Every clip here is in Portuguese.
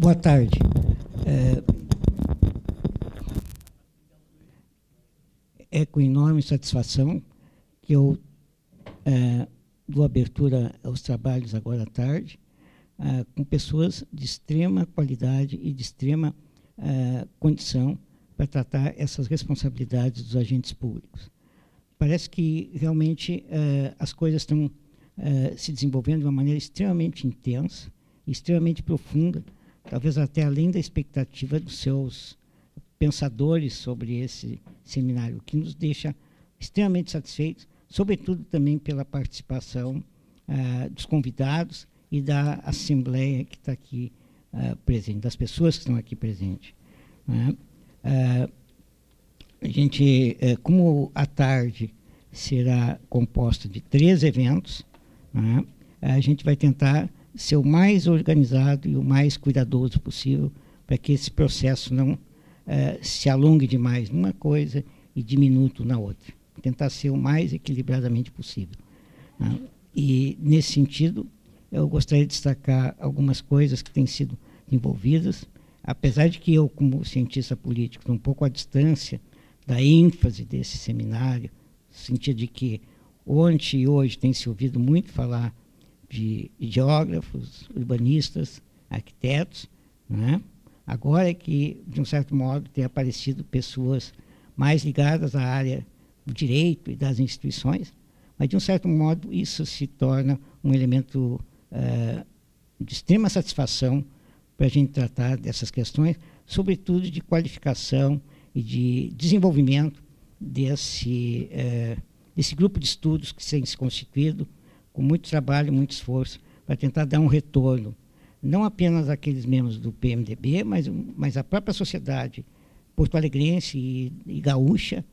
Boa tarde. É com enorme satisfação que eu dou abertura aos trabalhos agora à tarde, com pessoas de extrema qualidade e de extrema condição para tratar essas responsabilidades dos agentes públicos. Parece que realmente as coisas estão se desenvolvendo de uma maneira extremamente intensa, extremamente profunda, talvez até além da expectativa dos seus pensadores sobre esse seminário, o que nos deixa extremamente satisfeitos, sobretudo também pela participação dos convidados e da Assembleia que está aqui presente, das pessoas que estão aqui presentes. Né? A gente, como a tarde será composta de 3 eventos, né? A gente vai tentar ser o mais organizado e o mais cuidadoso possível para que esse processo não se alongue demais numa coisa e diminuto na outra. Tentar ser o mais equilibradamente possível. Né? E, nesse sentido, eu gostaria de destacar algumas coisas que têm sido envolvidas, apesar de que eu, como cientista político, estou um pouco à distância da ênfase desse seminário, no sentido de que ontem e hoje tem se ouvido muito falar de geógrafos, urbanistas, arquitetos, né? Agora é que, de um certo modo, tem aparecido pessoas mais ligadas à área do direito e das instituições, mas, de um certo modo, isso se torna um elemento de extrema satisfação para a gente tratar dessas questões, sobretudo de qualificação e de desenvolvimento desse grupo de estudos que tem se constituído com muito trabalho, muito esforço, para tentar dar um retorno, não apenas àqueles membros do PMDB, mas à própria sociedade porto-alegrense e gaúcha,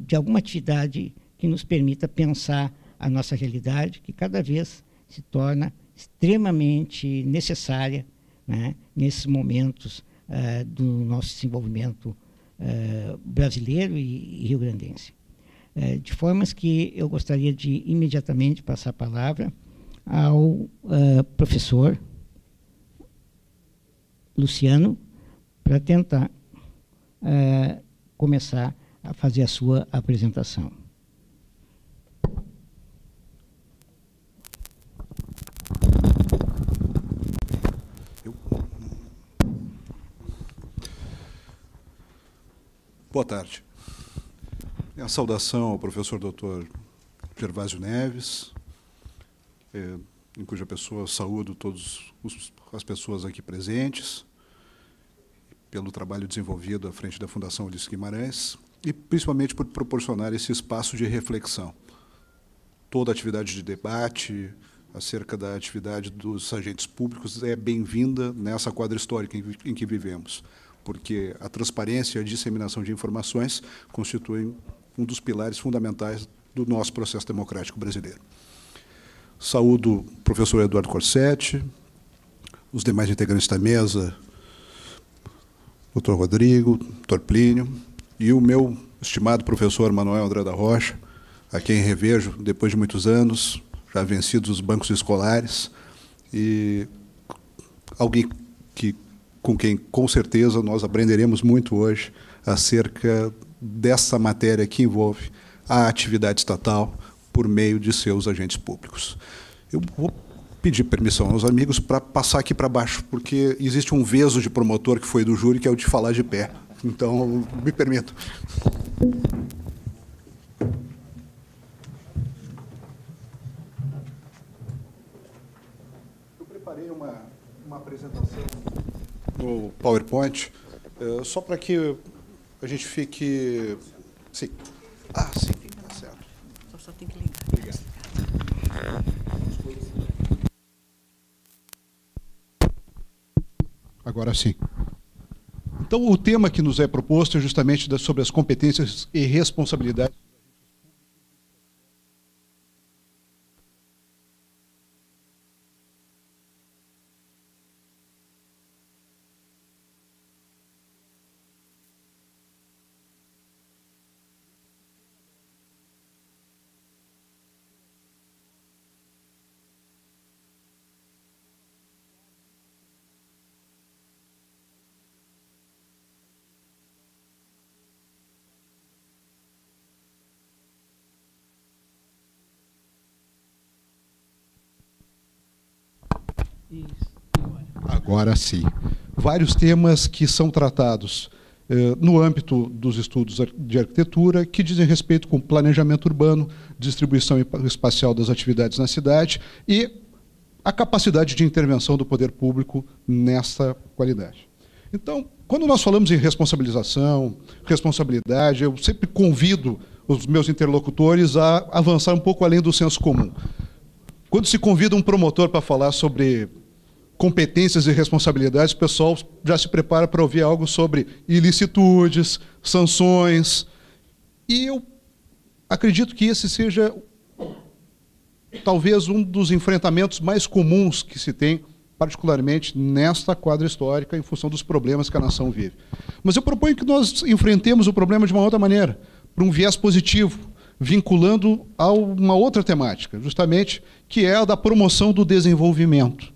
de alguma atividade que nos permita pensar a nossa realidade, que cada vez se torna extremamente necessária, né, nesses momentos do nosso desenvolvimento brasileiro e rio-grandense. De formas que eu gostaria de imediatamente passar a palavra ao professor Luciano, para tentar começar a fazer a sua apresentação. Boa tarde. A saudação ao professor Dr. Gervásio Neves, em cuja pessoa saúdo todas as pessoas aqui presentes, pelo trabalho desenvolvido à frente da Fundação Ulisses Guimarães, e principalmente por proporcionar esse espaço de reflexão. Toda atividade de debate acerca da atividade dos agentes públicos é bem-vinda nessa quadra histórica em que vivemos, porque a transparência e a disseminação de informações constituem um dos pilares fundamentais do nosso processo democrático brasileiro. Saúdo o professor Eduardo Corsetti, os demais integrantes da mesa, Dr. Rodrigo, Dr. Plínio, e o meu estimado professor Manuel André da Rocha, a quem revejo depois de muitos anos, já vencidos os bancos escolares, e alguém com quem, com certeza, nós aprenderemos muito hoje acerca dessa matéria que envolve a atividade estatal por meio de seus agentes públicos. Eu vou pedir permissão aos amigos para passar aqui para baixo, porque existe um veso de promotor que foi do júri, que é o de falar de pé. Então, me permito. Eu preparei uma apresentação no PowerPoint, só para que a gente fique... Sim. Ah, sim, está certo. Só tem que ligar. Obrigado. Agora sim. Então, o tema que nos é proposto é justamente sobre as competências e responsabilidades. Agora sim. Vários temas que são tratados no âmbito dos estudos de arquitetura, que dizem respeito com planejamento urbano, distribuição espacial das atividades na cidade e a capacidade de intervenção do poder público nessa qualidade. Então, quando nós falamos em responsabilização, responsabilidade, eu sempre convido os meus interlocutores a avançar um pouco além do senso comum. Quando se convida um promotor para falar sobre competências e responsabilidades, o pessoal já se prepara para ouvir algo sobre ilicitudes, sanções. E eu acredito que esse seja talvez um dos enfrentamentos mais comuns que se tem, particularmente nesta quadra histórica, em função dos problemas que a nação vive. Mas eu proponho que nós enfrentemos o problema de uma outra maneira, por um viés positivo, vinculando a uma outra temática, justamente, que é a da promoção do desenvolvimento.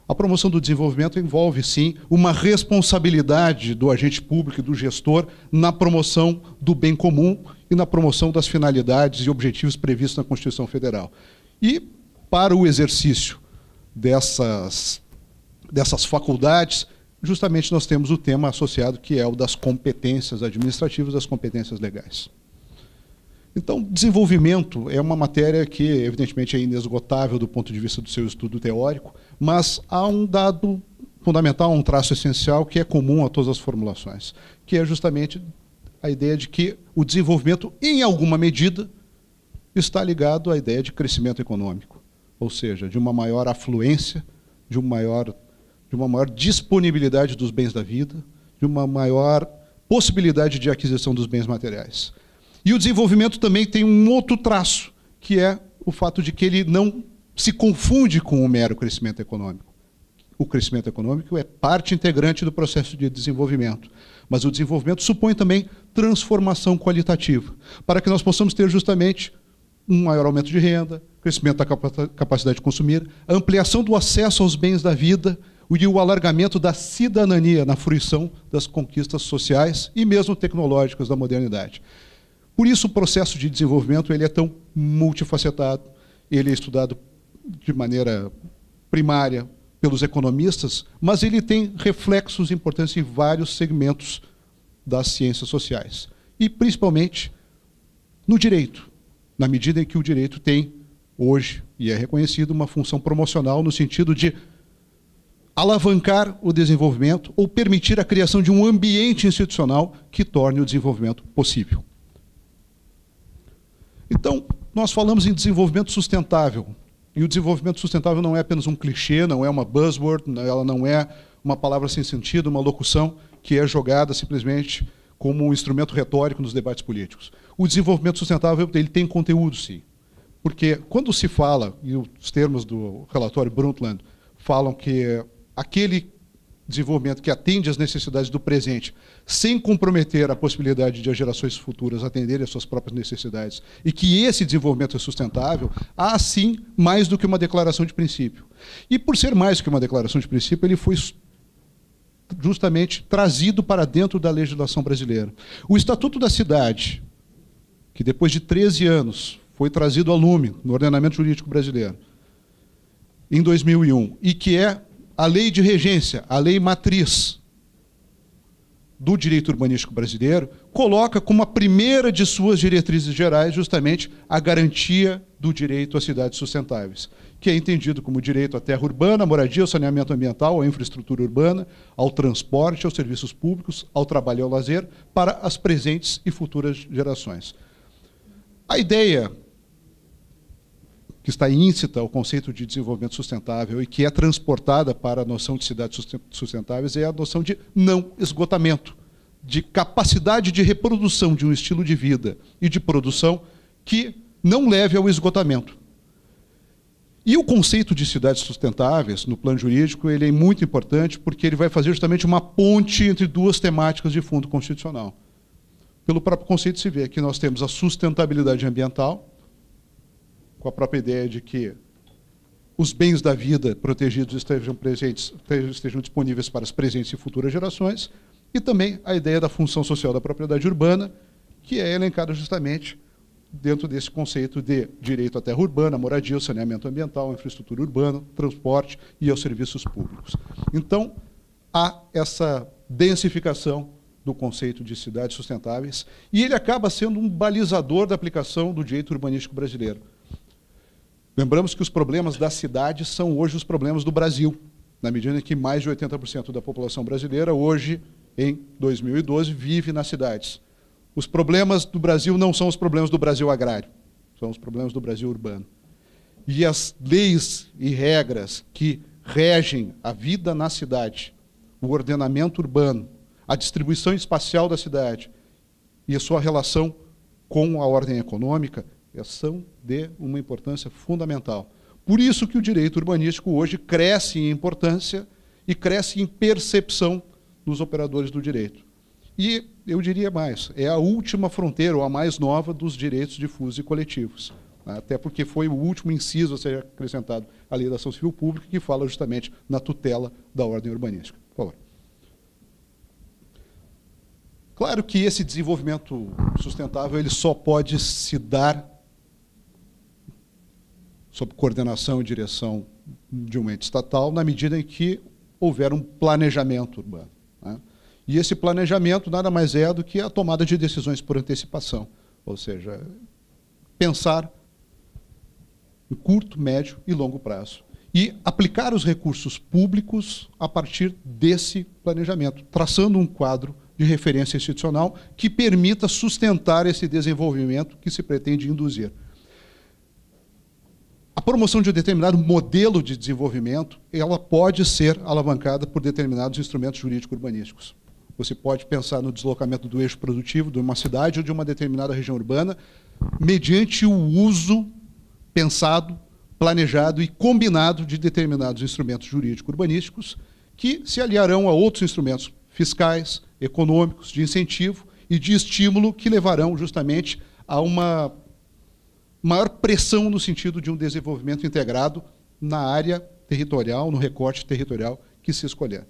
A promoção do desenvolvimento envolve, sim, uma responsabilidade do agente público e do gestor na promoção do bem comum e na promoção das finalidades e objetivos previstos na Constituição Federal. E, para o exercício dessas faculdades, justamente nós temos o tema associado, que é o das competências administrativas, das competências legais. Então, desenvolvimento é uma matéria que, evidentemente, é inesgotável do ponto de vista do seu estudo teórico, mas há um dado fundamental, um traço essencial que é comum a todas as formulações, que é justamente a ideia de que o desenvolvimento, em alguma medida, está ligado à ideia de crescimento econômico, ou seja, de uma maior afluência, de uma maior disponibilidade dos bens da vida, de uma maior possibilidade de aquisição dos bens materiais. E o desenvolvimento também tem um outro traço, que é o fato de que ele não se confunde com o mero crescimento econômico. O crescimento econômico é parte integrante do processo de desenvolvimento, mas o desenvolvimento supõe também transformação qualitativa, para que nós possamos ter justamente um maior aumento de renda, crescimento da capacidade de consumir, a ampliação do acesso aos bens da vida e o alargamento da cidadania na fruição das conquistas sociais e mesmo tecnológicas da modernidade. Por isso, o processo de desenvolvimento ele é tão multifacetado, ele é estudado de maneira primária pelos economistas, mas ele tem reflexos importantes em vários segmentos das ciências sociais, e principalmente no direito, na medida em que o direito tem, hoje, e é reconhecido, uma função promocional no sentido de alavancar o desenvolvimento ou permitir a criação de um ambiente institucional que torne o desenvolvimento possível. Então, nós falamos em desenvolvimento sustentável. E o desenvolvimento sustentável não é apenas um clichê, não é uma buzzword, ela não é uma palavra sem sentido, uma locução que é jogada simplesmente como um instrumento retórico nos debates políticos. O desenvolvimento sustentável ele tem conteúdo, sim. Porque quando se fala, e os termos do relatório Brundtland falam que aquele desenvolvimento que atende às necessidades do presente, sem comprometer a possibilidade de as gerações futuras atenderem às suas próprias necessidades, e que esse desenvolvimento é sustentável, há, sim, mais do que uma declaração de princípio. E, por ser mais do que uma declaração de princípio, ele foi justamente trazido para dentro da legislação brasileira. O Estatuto da Cidade, que depois de 13 anos foi trazido a lume no ordenamento jurídico brasileiro, em 2001, e que é a lei de regência, a lei matriz do direito urbanístico brasileiro, coloca como a primeira de suas diretrizes gerais justamente a garantia do direito às cidades sustentáveis, que é entendido como direito à terra urbana, à moradia, ao saneamento ambiental, à infraestrutura urbana, ao transporte, aos serviços públicos, ao trabalho e ao lazer, para as presentes e futuras gerações. A ideia que está íncita ao conceito de desenvolvimento sustentável e que é transportada para a noção de cidades sustentáveis é a noção de não esgotamento, de capacidade de reprodução de um estilo de vida e de produção que não leve ao esgotamento. E o conceito de cidades sustentáveis, no plano jurídico, ele é muito importante porque ele vai fazer justamente uma ponte entre duas temáticas de fundo constitucional. Pelo próprio conceito se vê que nós temos a sustentabilidade ambiental, com a própria ideia de que os bens da vida protegidos estejam disponíveis para as presentes e futuras gerações, e também a ideia da função social da propriedade urbana, que é elencada justamente dentro desse conceito de direito à terra urbana, moradia, saneamento ambiental, infraestrutura urbana, transporte e aos serviços públicos. Então, há essa densificação do conceito de cidades sustentáveis, e ele acaba sendo um balizador da aplicação do direito urbanístico brasileiro. Lembramos que os problemas das cidades são hoje os problemas do Brasil, na medida em que mais de 80% da população brasileira, hoje, em 2012, vive nas cidades. Os problemas do Brasil não são os problemas do Brasil agrário, são os problemas do Brasil urbano. E as leis e regras que regem a vida na cidade, o ordenamento urbano, a distribuição espacial da cidade e a sua relação com a ordem econômica são de uma importância fundamental. Por isso que o direito urbanístico hoje cresce em importância e cresce em percepção dos operadores do direito. E eu diria mais, é a última fronteira, ou a mais nova, dos direitos difusos e coletivos. Até porque foi o último inciso a ser acrescentado à Lei da Ação Civil Pública, que fala justamente na tutela da ordem urbanística. Por favor. Claro que esse desenvolvimento sustentável ele só pode se dar sob coordenação e direção de um ente estatal na medida em que houver um planejamento urbano. Né? E esse planejamento nada mais é do que a tomada de decisões por antecipação, ou seja, pensar em curto, médio e longo prazo. E aplicar os recursos públicos a partir desse planejamento, traçando um quadro de referência institucional que permita sustentar esse desenvolvimento que se pretende induzir. A promoção de um determinado modelo de desenvolvimento, ela pode ser alavancada por determinados instrumentos jurídico-urbanísticos. Você pode pensar no deslocamento do eixo produtivo de uma cidade ou de uma determinada região urbana, mediante o uso pensado, planejado e combinado de determinados instrumentos jurídico-urbanísticos que se aliarão a outros instrumentos fiscais, econômicos, de incentivo e de estímulo que levarão justamente a uma maior pressão no sentido de um desenvolvimento integrado na área territorial, no recorte territorial que se escolher.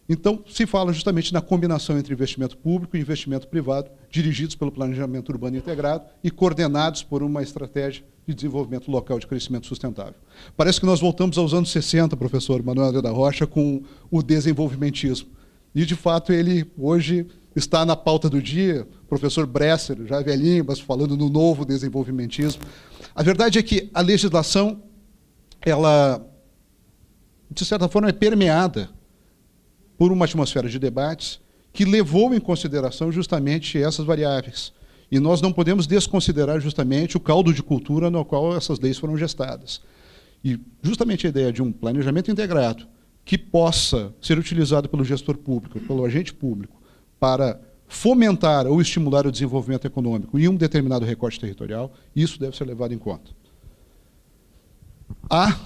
Então, se fala justamente na combinação entre investimento público e investimento privado, dirigidos pelo planejamento urbano integrado e coordenados por uma estratégia de desenvolvimento local de crescimento sustentável. Parece que nós voltamos aos anos 60, professor Manuel da Rocha, com o desenvolvimentismo. E, de fato, ele hoje está na pauta do dia, professor Bresser, já velhinho, mas falando no novo desenvolvimentismo. A verdade é que a legislação, ela, de certa forma, é permeada por uma atmosfera de debates que levou em consideração justamente essas variáveis. E nós não podemos desconsiderar justamente o caldo de cultura no qual essas leis foram gestadas. E justamente a ideia de um planejamento integrado que possa ser utilizado pelo gestor público, pelo agente público, para fomentar ou estimular o desenvolvimento econômico em um determinado recorte territorial, isso deve ser levado em conta. Há,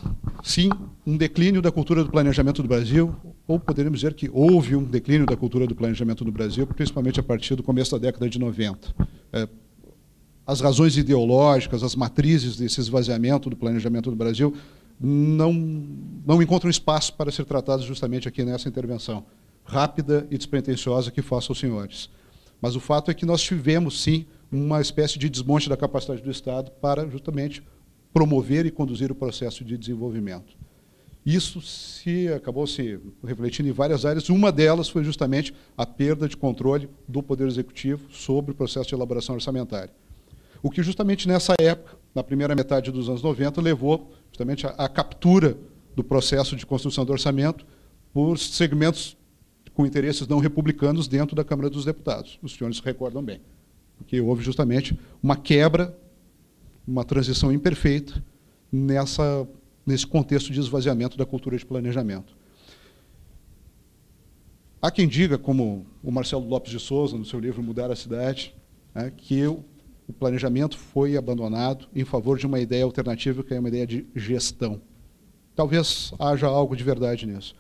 sim, um declínio da cultura do planejamento do Brasil, ou poderíamos dizer que houve um declínio da cultura do planejamento no Brasil, principalmente a partir do começo da década de 90. As razões ideológicas, as matrizes desse esvaziamento do planejamento do Brasil não encontram espaço para ser tratadas justamente aqui nessa intervenção rápida e despretensiosa que faço aos senhores. Mas o fato é que nós tivemos, sim, uma espécie de desmonte da capacidade do Estado para justamente promover e conduzir o processo de desenvolvimento. Isso acabou se refletindo em várias áreas. Uma delas foi justamente a perda de controle do Poder Executivo sobre o processo de elaboração orçamentária. O que justamente nessa época, na primeira metade dos anos 90, levou justamente à captura do processo de construção do orçamento por segmentos com interesses não republicanos dentro da Câmara dos Deputados. Os senhores se recordam bem, porque houve justamente uma quebra, uma transição imperfeita nesse contexto de esvaziamento da cultura de planejamento. Há quem diga, como o Marcelo Lopes de Souza, no seu livro Mudar a Cidade, que o planejamento foi abandonado em favor de uma ideia alternativa, que é uma ideia de gestão. Talvez haja algo de verdade nisso.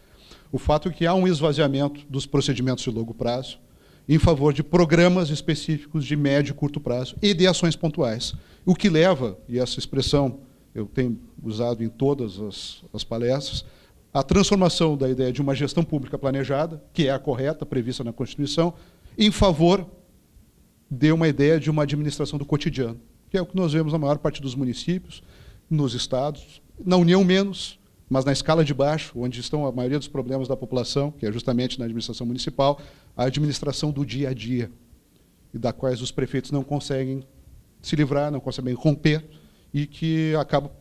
O fato é que há um esvaziamento dos procedimentos de longo prazo em favor de programas específicos de médio e curto prazo e de ações pontuais. O que leva, e essa expressão eu tenho usado em todas as palestras, a transformação da ideia de uma gestão pública planejada, que é a correta, prevista na Constituição, em favor de uma ideia de uma administração do cotidiano, que é o que nós vemos na maior parte dos municípios, nos estados, na União menos, mas na escala de baixo, onde estão a maioria dos problemas da população, que é justamente na administração municipal, a administração do dia a dia, e da quais os prefeitos não conseguem se livrar, não conseguem romper, e que acaba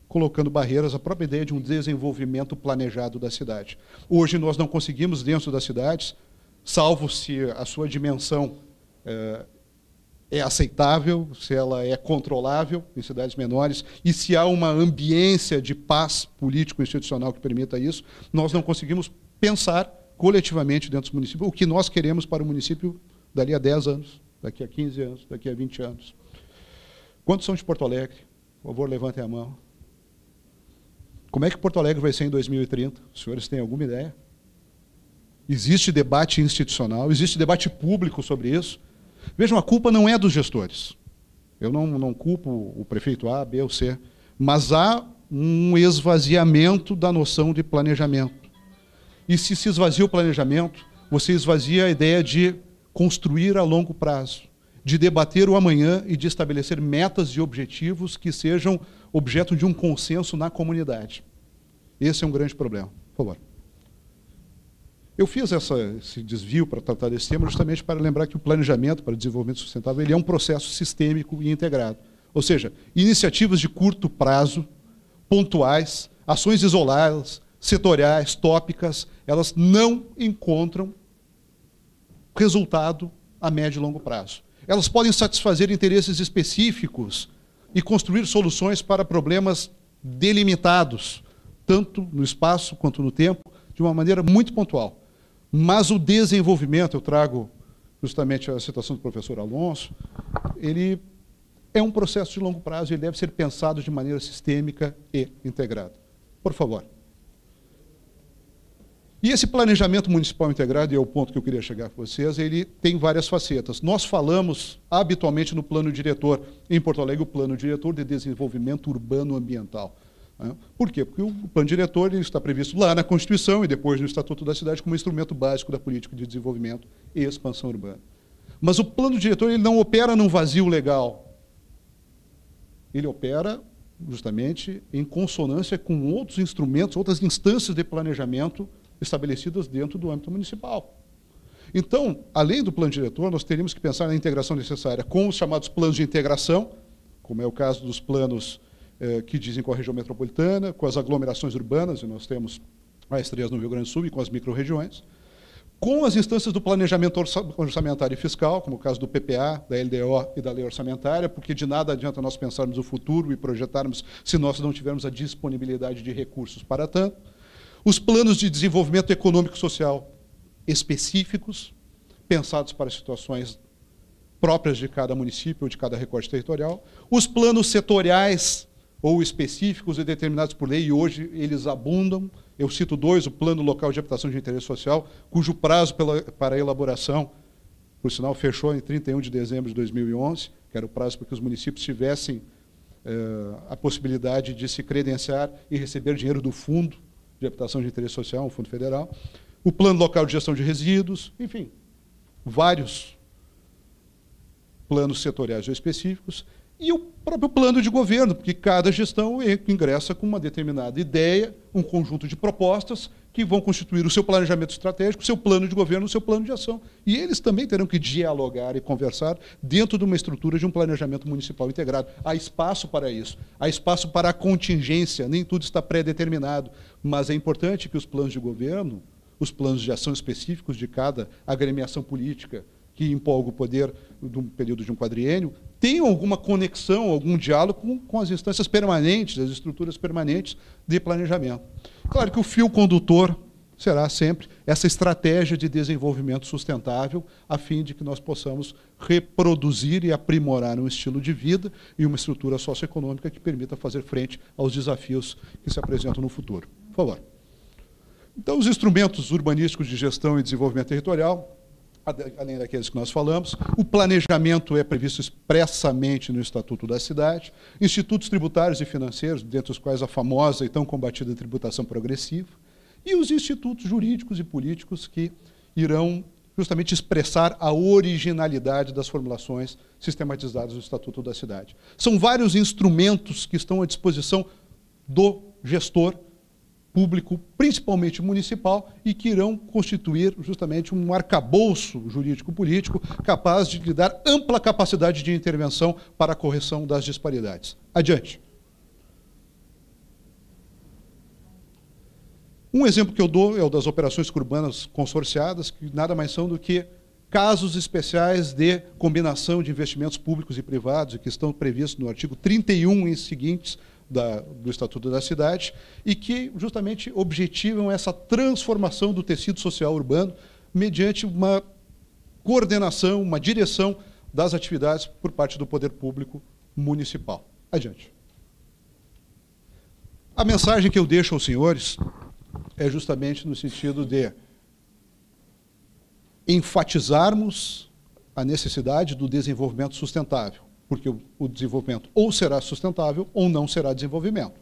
colocando barreiras à própria ideia de um desenvolvimento planejado da cidade. Hoje nós não conseguimos, dentro das cidades, salvo se a sua dimensão é aceitável, se ela é controlável em cidades menores, e se há uma ambiência de paz político-institucional que permita isso, nós não conseguimos pensar coletivamente dentro dos municípios o que nós queremos para o município dali a 10 anos, daqui a 15 anos, daqui a 20 anos. Quantos são de Porto Alegre? Por favor, levantem a mão. Como é que Porto Alegre vai ser em 2030? Os senhores têm alguma ideia? Existe debate institucional, existe debate público sobre isso. Vejam, a culpa não é dos gestores. Eu não culpo o prefeito A, B ou C, mas há um esvaziamento da noção de planejamento. E se esvazia o planejamento, você esvazia a ideia de construir a longo prazo, de debater o amanhã e de estabelecer metas e objetivos que sejam objeto de um consenso na comunidade. Esse é um grande problema. Por favor. Eu fiz esse desvio para tratar desse tema justamente para lembrar que o planejamento para o desenvolvimento sustentável ele é um processo sistêmico e integrado. Ou seja, iniciativas de curto prazo, pontuais, ações isoladas, setoriais, tópicas, elas não encontram resultado a médio e longo prazo. Elas podem satisfazer interesses específicos e construir soluções para problemas delimitados, tanto no espaço quanto no tempo, de uma maneira muito pontual. Mas o desenvolvimento, eu trago justamente a citação do professor Alonso, ele é um processo de longo prazo e ele deve ser pensado de maneira sistêmica e integrada. Por favor. E esse planejamento municipal integrado, e é o ponto que eu queria chegar com vocês, ele tem várias facetas. Nós falamos habitualmente no plano diretor, em Porto Alegre, o plano diretor de desenvolvimento urbano ambiental. Por quê? Porque o plano diretor ele está previsto lá na Constituição e depois no Estatuto da Cidade como instrumento básico da política de desenvolvimento e expansão urbana. Mas o plano diretor ele não opera num vazio legal. Ele opera justamente em consonância com outros instrumentos, outras instâncias de planejamento estabelecidas dentro do âmbito municipal. Então, além do plano diretor, nós teríamos que pensar na integração necessária com os chamados planos de integração, como é o caso dos planos que dizem com a região metropolitana, com as aglomerações urbanas, e nós temos as 3 no Rio Grande do Sul, e com as micro-regiões, com as instâncias do planejamento orçamentário e fiscal, como o caso do PPA, da LDO e da lei orçamentária, porque de nada adianta nós pensarmos o futuro e projetarmos se nós não tivermos a disponibilidade de recursos para tanto. Os planos de desenvolvimento econômico e social específicos, pensados para situações próprias de cada município ou de cada recorte territorial. Os planos setoriais ou específicos e determinados por lei, e hoje eles abundam. Eu cito 2, o Plano Local de Habitação de Interesse Social, cujo prazo para a elaboração, por sinal, fechou em 31 de dezembro de 2011, que era o prazo para que os municípios tivessem a possibilidade de se credenciar e receber dinheiro do Fundo de Habitação de Interesse Social, um fundo federal. O Plano Local de Gestão de Resíduos, enfim, vários planos setoriais ou específicos, e o próprio plano de governo, porque cada gestão ingressa com uma determinada ideia, um conjunto de propostas que vão constituir o seu planejamento estratégico, o seu plano de governo, o seu plano de ação. E eles também terão que dialogar e conversar dentro de uma estrutura de um planejamento municipal integrado. Há espaço para isso, há espaço para a contingência, nem tudo está pré-determinado, mas é importante que os planos de governo, os planos de ação específicos de cada agremiação política, que empolga o poder num período de um quadriênio, tenham alguma conexão, algum diálogo com as instâncias permanentes, as estruturas permanentes de planejamento. Claro que o fio condutor será sempre essa estratégia de desenvolvimento sustentável, a fim de que nós possamos reproduzir e aprimorar um estilo de vida e uma estrutura socioeconômica que permita fazer frente aos desafios que se apresentam no futuro. Por favor. Então, os instrumentos urbanísticos de gestão e desenvolvimento territorial, além daqueles que nós falamos, o planejamento é previsto expressamente no Estatuto da Cidade, institutos tributários e financeiros, dentre os quais a famosa e tão combatida tributação progressiva, e os institutos jurídicos e políticos que irão justamente expressar a originalidade das formulações sistematizadas do Estatuto da Cidade. São vários instrumentos que estão à disposição do gestor público, principalmente municipal, e que irão constituir justamente um arcabouço jurídico-político capaz de lhe dar ampla capacidade de intervenção para a correção das disparidades. Adiante. Um exemplo que eu dou é o das operações urbanas consorciadas, que nada mais são do que casos especiais de combinação de investimentos públicos e privados, que estão previstos no artigo 31 e seguintes do Estatuto da Cidade, e que justamente objetivam essa transformação do tecido social urbano mediante uma coordenação, uma direção das atividades por parte do poder público municipal. Adiante. A mensagem que eu deixo aos senhores é justamente no sentido de enfatizarmos a necessidade do desenvolvimento sustentável, porque o desenvolvimento ou será sustentável ou não será desenvolvimento.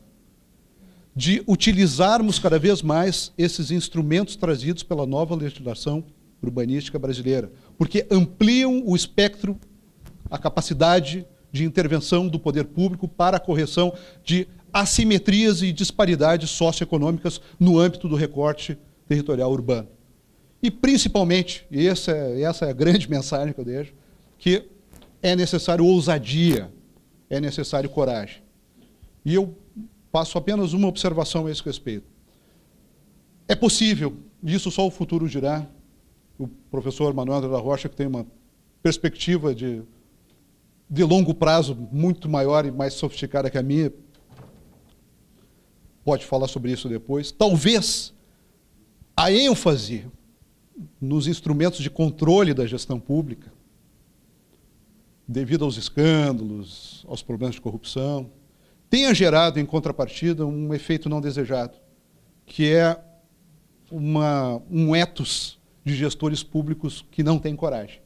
De utilizarmos cada vez mais esses instrumentos trazidos pela nova legislação urbanística brasileira, porque ampliam o espectro, a capacidade de intervenção do poder público para a correção de assimetrias e disparidades socioeconômicas no âmbito do recorte territorial urbano. E, principalmente, e essa é a grande mensagem que eu deixo, que é necessário ousadia, é necessário coragem. E eu faço apenas uma observação a esse respeito. É possível, isso só o futuro dirá, o professor Manuel André da Rocha, que tem uma perspectiva de longo prazo muito maior e mais sofisticada que a minha, pode falar sobre isso depois. Talvez a ênfase nos instrumentos de controle da gestão pública, devido aos escândalos, aos problemas de corrupção, tenha gerado, em contrapartida, um efeito não desejado, que é um ethos de gestores públicos que não têm coragem,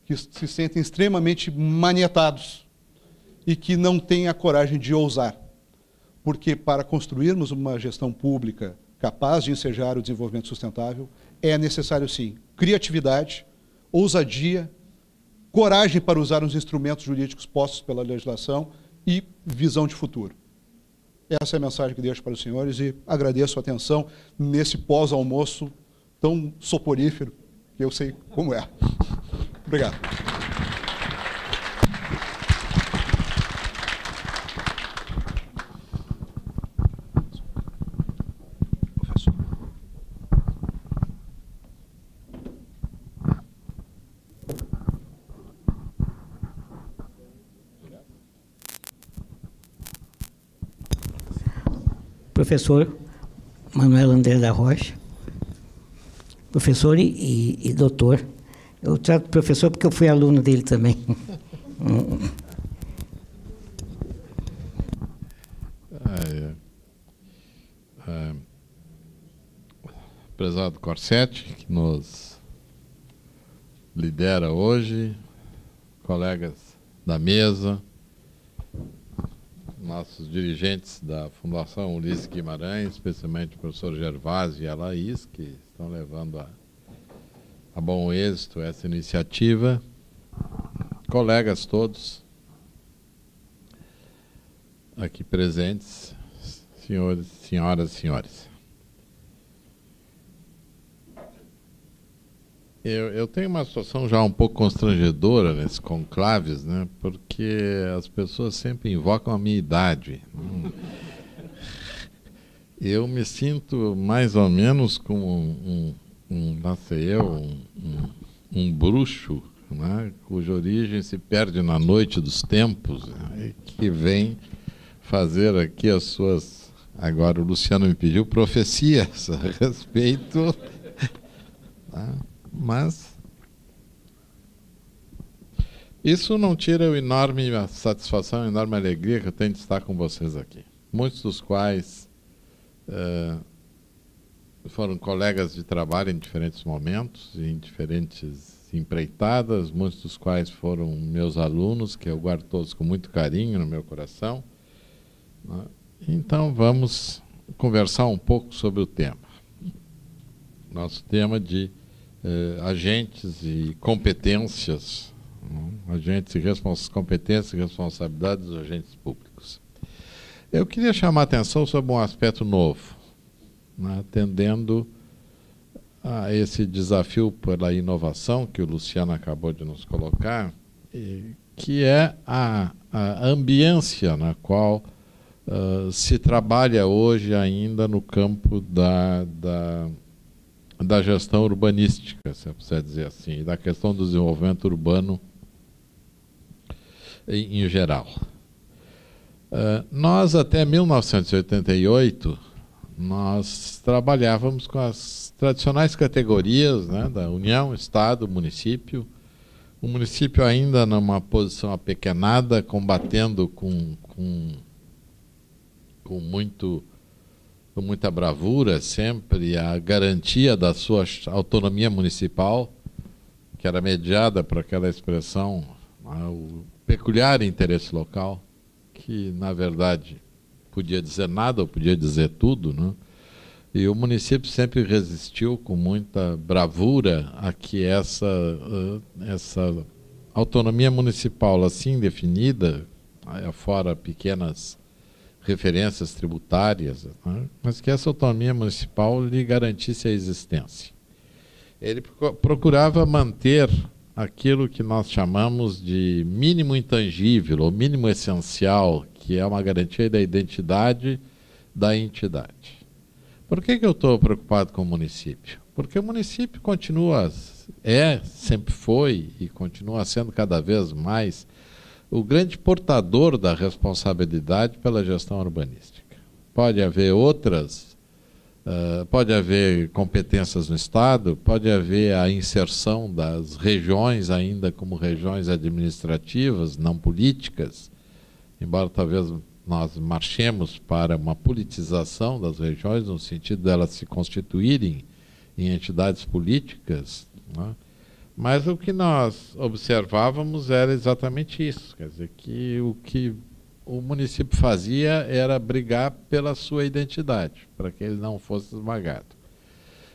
que se sentem extremamente manietados e que não têm a coragem de ousar. Porque para construirmos uma gestão pública capaz de ensejar o desenvolvimento sustentável, é necessário, sim, criatividade, ousadia, coragem para usar os instrumentos jurídicos postos pela legislação e visão de futuro. Essa é a mensagem que deixo para os senhores e agradeço a atenção nesse pós-almoço tão soporífero, que eu sei como é. Obrigado. Professor Manuel André da Rocha, professor e doutor. Eu trato de professor porque eu fui aluno dele também. Prezado Corsetti, que nos lidera hoje, colegas da mesa, nossos dirigentes da Fundação Ulisses Guimarães, especialmente o professor Gervásio e a Laís, que estão levando a bom êxito essa iniciativa, colegas todos aqui presentes, senhores, senhoras e senhores. Eu tenho uma situação já um pouco constrangedora nesses conclaves, né? Porque as pessoas sempre invocam a minha idade. Eu me sinto mais ou menos como um bruxo, né? Cuja origem se perde na noite dos tempos, né? Que vem fazer aqui as suas... Agora o Luciano me pediu profecias a respeito... Tá? Mas isso não tira a satisfação, a enorme alegria que eu tenho de estar com vocês aqui. Muitos dos quais foram colegas de trabalho em diferentes momentos, em diferentes empreitadas, muitos dos quais foram meus alunos, que eu guardo todos com muito carinho no meu coração. Então vamos conversar um pouco sobre o tema. Nosso tema de agentes e competências, competências e responsabilidades dos agentes públicos. Eu queria chamar a atenção sobre um aspecto novo, né, atendendo a esse desafio pela inovação que o Luciano acabou de nos colocar, que é a ambiência na qual se trabalha hoje ainda no campo da gestão urbanística, se eu puder dizer assim, e da questão do desenvolvimento urbano em geral. Nós, até 1988, nós trabalhávamos com as tradicionais categorias, né, da União, Estado, município. O município ainda numa posição apequenada, combatendo com muita bravura sempre a garantia da sua autonomia municipal, que era mediada por aquela expressão, o peculiar interesse local, que na verdade podia dizer nada ou podia dizer tudo, né? E o município sempre resistiu com muita bravura a que essa autonomia municipal assim definida, fora pequenas referências tributárias, né, mas que essa autonomia municipal lhe garantisse a existência. Ele procurava manter aquilo que nós chamamos de mínimo intangível, ou mínimo essencial, que é uma garantia da identidade da entidade. Por que eu estou preocupado com o município? Porque o município sempre foi e continua sendo cada vez mais o grande portador da responsabilidade pela gestão urbanística. Pode haver pode haver competências no Estado, pode haver a inserção das regiões ainda como regiões administrativas, não políticas, embora talvez nós marchemos para uma politização das regiões, no sentido delas se constituírem em entidades políticas, né? Mas o que nós observávamos era exatamente isso, quer dizer, que o que o município fazia era brigar pela sua identidade, para que ele não fosse esmagado.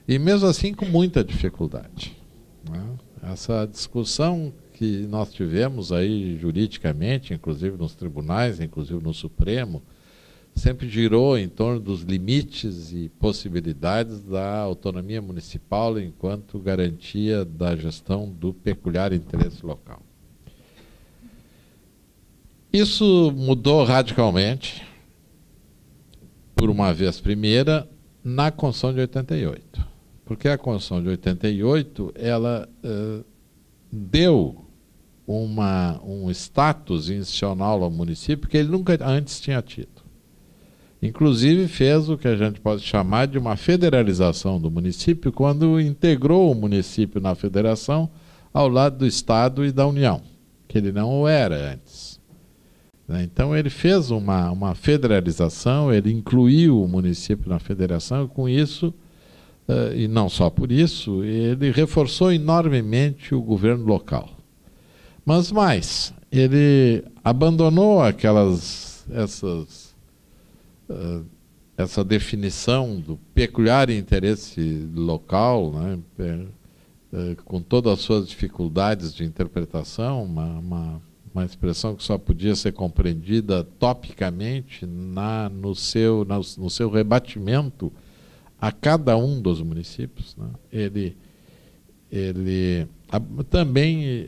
E mesmo assim com muita dificuldade, né? Essa discussão que nós tivemos aí juridicamente, inclusive nos tribunais, inclusive no Supremo, sempre girou em torno dos limites e possibilidades da autonomia municipal enquanto garantia da gestão do peculiar interesse local. Isso mudou radicalmente, por uma vez primeira, na Constituição de 88. Porque a Constituição de 88, ela deu um status institucional ao município que ele nunca antes tinha tido. Inclusive fez o que a gente pode chamar de uma federalização do município, quando integrou o município na federação ao lado do Estado e da União, que ele não o era antes. Então ele fez uma federalização, ele incluiu o município na federação, e com isso, e não só por isso, ele reforçou enormemente o governo local. Mas mais, ele abandonou essa definição do peculiar interesse local, né, com todas as suas dificuldades de interpretação, uma expressão que só podia ser compreendida topicamente no seu rebatimento a cada um dos municípios, né. Ele também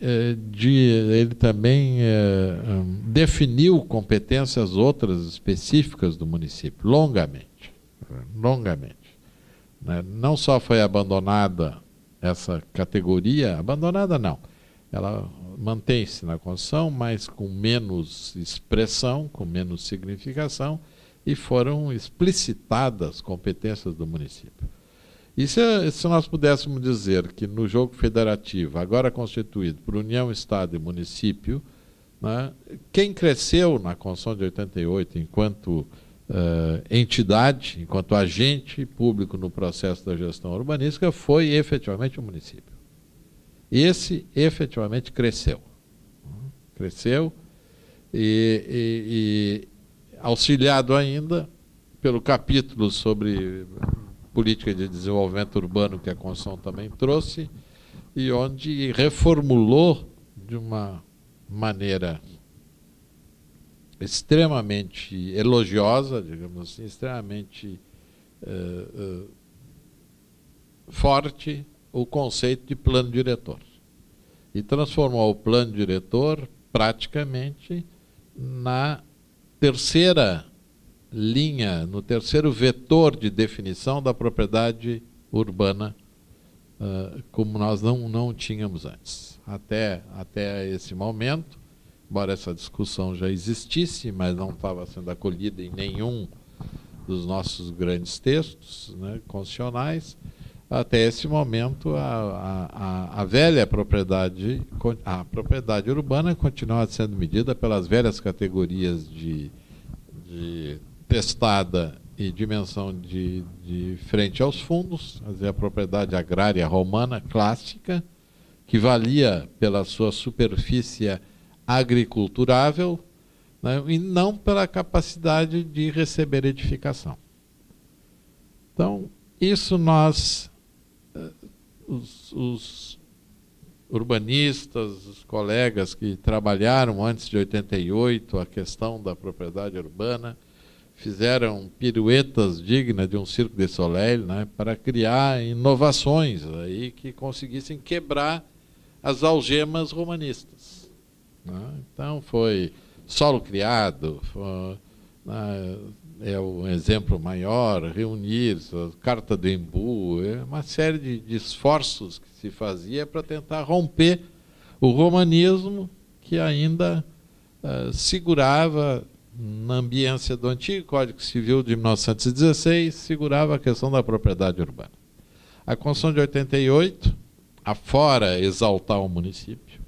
definiu competências outras específicas do município, longamente. Né? Não só foi abandonada essa categoria, abandonada não, ela mantém-se na Constituição, mas com menos expressão, com menos significação, e foram explicitadas competências do município. E se nós pudéssemos dizer que no jogo federativo, agora constituído por União, Estado e município, né, quem cresceu na Constituição de 88 enquanto entidade, enquanto agente público no processo da gestão urbanística, foi efetivamente o município. Esse efetivamente cresceu. Cresceu e auxiliado ainda pelo capítulo sobre política de desenvolvimento urbano que a Constituição também trouxe, e onde reformulou de uma maneira extremamente elogiosa, digamos assim, extremamente forte, o conceito de plano diretor. E transformou o plano diretor praticamente na terceira linha, no terceiro vetor de definição da propriedade urbana, como nós não tínhamos antes. Até esse momento, embora essa discussão já existisse, mas não estava sendo acolhida em nenhum dos nossos grandes textos, né, constitucionais, até esse momento a velha propriedade, a propriedade urbana continuava sendo medida pelas velhas categorias de testada e dimensão de frente aos fundos, quer dizer, a propriedade agrária romana clássica, que valia pela sua superfície agriculturável, né, e não pela capacidade de receber edificação. Então, isso nós, os urbanistas, os colegas que trabalharam antes de 88 a questão da propriedade urbana, fizeram piruetas dignas de um Cirque du Soleil, né, para criar inovações aí que conseguissem quebrar as algemas romanistas, né? Então foi solo criado, é o exemplo maior, reunir a Carta do Embu, uma série de esforços que se fazia para tentar romper o romanismo que ainda segurava, na ambiência do antigo Código Civil de 1916, segurava a questão da propriedade urbana. A Constituição de 88, afora exaltar o município,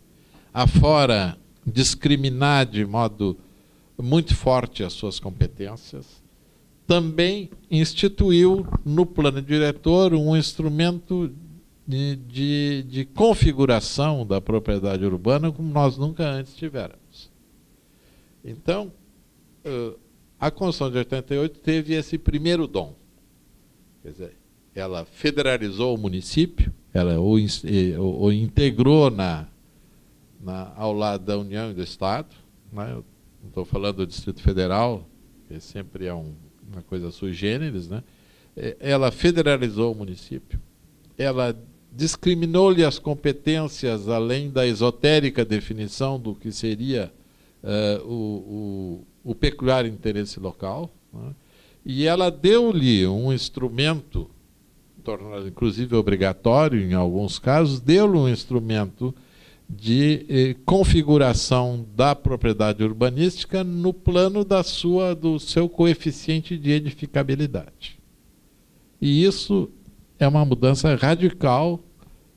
afora discriminar de modo muito forte as suas competências, também instituiu no plano diretor um instrumento de configuração da propriedade urbana como nós nunca antes tivéramos. Então, a Constituição de 88 teve esse primeiro dom. Quer dizer, ela federalizou o município, ela o integrou ao lado da União e do Estado, né? Eu não estou falando do Distrito Federal, que sempre é uma coisa sui generis, né? Ela federalizou o município, ela discriminou-lhe as competências, além da esotérica definição do que seria o peculiar interesse local, né? E ela deu-lhe um instrumento, tornado inclusive obrigatório em alguns casos, deu-lhe um instrumento de configuração da propriedade urbanística no plano do seu coeficiente de edificabilidade. E isso é uma mudança radical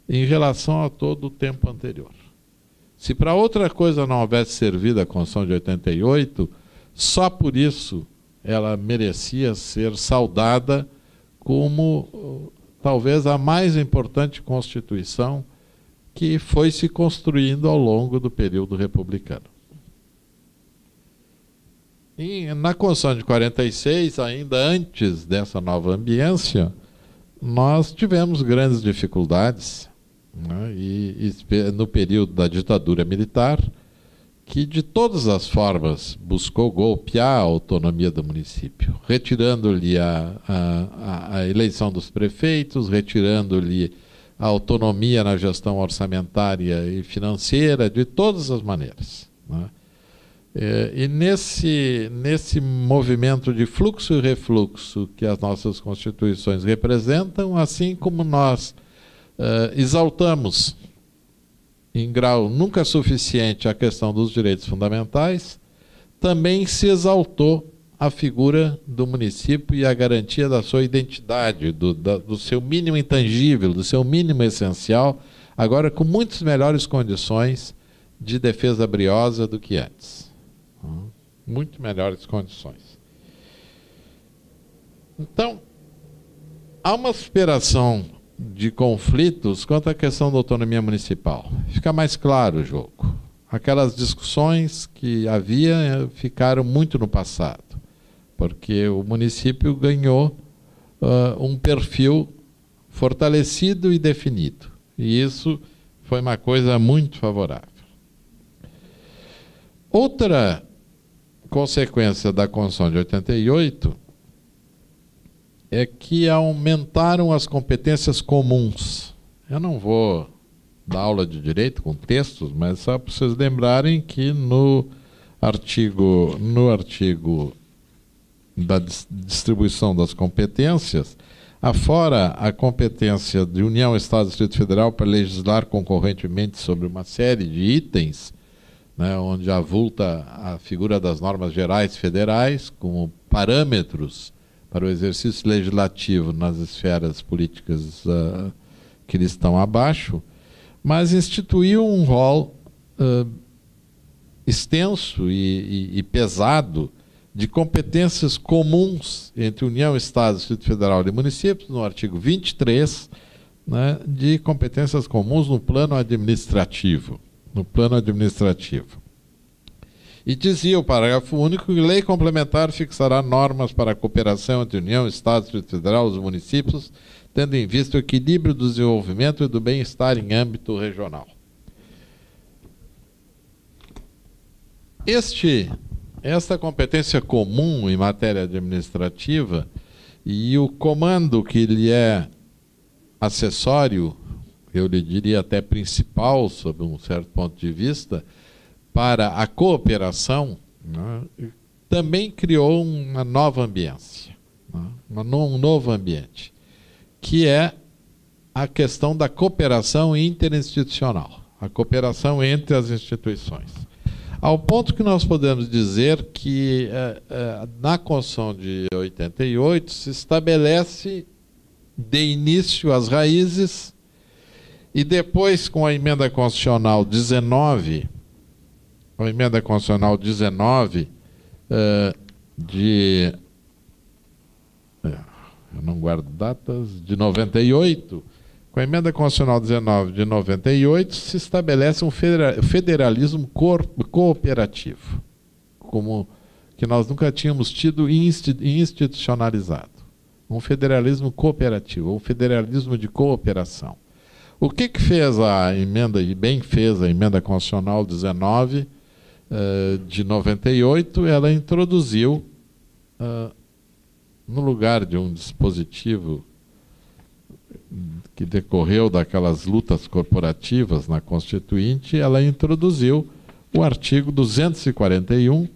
em relação a todo o tempo anterior. Se para outra coisa não houvesse servido a Constituição de 88, só por isso ela merecia ser saudada como talvez a mais importante Constituição que foi se construindo ao longo do período republicano. E na Constituição de 46, ainda antes dessa nova ambiência, nós tivemos grandes dificuldades, né, e no período da ditadura militar, que de todas as formas buscou golpear a autonomia do município, retirando-lhe a eleição dos prefeitos, retirando-lhe a autonomia na gestão orçamentária e financeira, de todas as maneiras, né? E nesse movimento de fluxo e refluxo que as nossas constituições representam, assim como nós exaltamos em grau nunca suficiente a questão dos direitos fundamentais, também se exaltou a figura do município e a garantia da sua identidade, do seu mínimo intangível, do seu mínimo essencial, agora com muitas melhores condições de defesa briosa do que antes. Muito melhores condições. Então, há uma superação de conflitos quanto à questão da autonomia municipal. Fica mais claro o jogo. Aquelas discussões que havia ficaram muito no passado, porque o município ganhou um perfil fortalecido e definido. E isso foi uma coisa muito favorável. Outra consequência da Constituição de 88 é que aumentaram as competências comuns. Eu não vou dar aula de direito com textos, mas só para vocês lembrarem que no artigo da distribuição das competências, afora a competência de União, Estado e Distrito Federal para legislar concorrentemente sobre uma série de itens, né, onde avulta a figura das normas gerais federais como parâmetros para o exercício legislativo nas esferas políticas que lhe estão abaixo, mas instituiu um rol extenso e pesado de competências comuns entre União, Estado, Distrito Federal e municípios, no artigo 23, né, de competências comuns no plano administrativo. E dizia o parágrafo único que lei complementar fixará normas para a cooperação entre União, Estado, Distrito Federal e os municípios, tendo em vista o equilíbrio do desenvolvimento e do bem-estar em âmbito regional. Esta competência comum em matéria administrativa e o comando que lhe é acessório, eu lhe diria até principal, sob um certo ponto de vista, para a cooperação, né, também criou uma nova ambiência, né, um novo ambiente, que é a questão da cooperação interinstitucional, a cooperação entre as instituições. Ao ponto que nós podemos dizer que na Constituição de 88 se estabelece de início as raízes e depois com a Emenda Constitucional 19, eu não guardo datas, de 98, com a Emenda Constitucional 19 de 98, se estabelece um federalismo cooperativo, como que nós nunca tínhamos tido institucionalizado. Um federalismo cooperativo, um federalismo de cooperação. O que fez a emenda, e bem fez a Emenda Constitucional 19 de 98, ela introduziu, no lugar de um dispositivo que decorreu daquelas lutas corporativas na Constituinte, ela introduziu o artigo 241,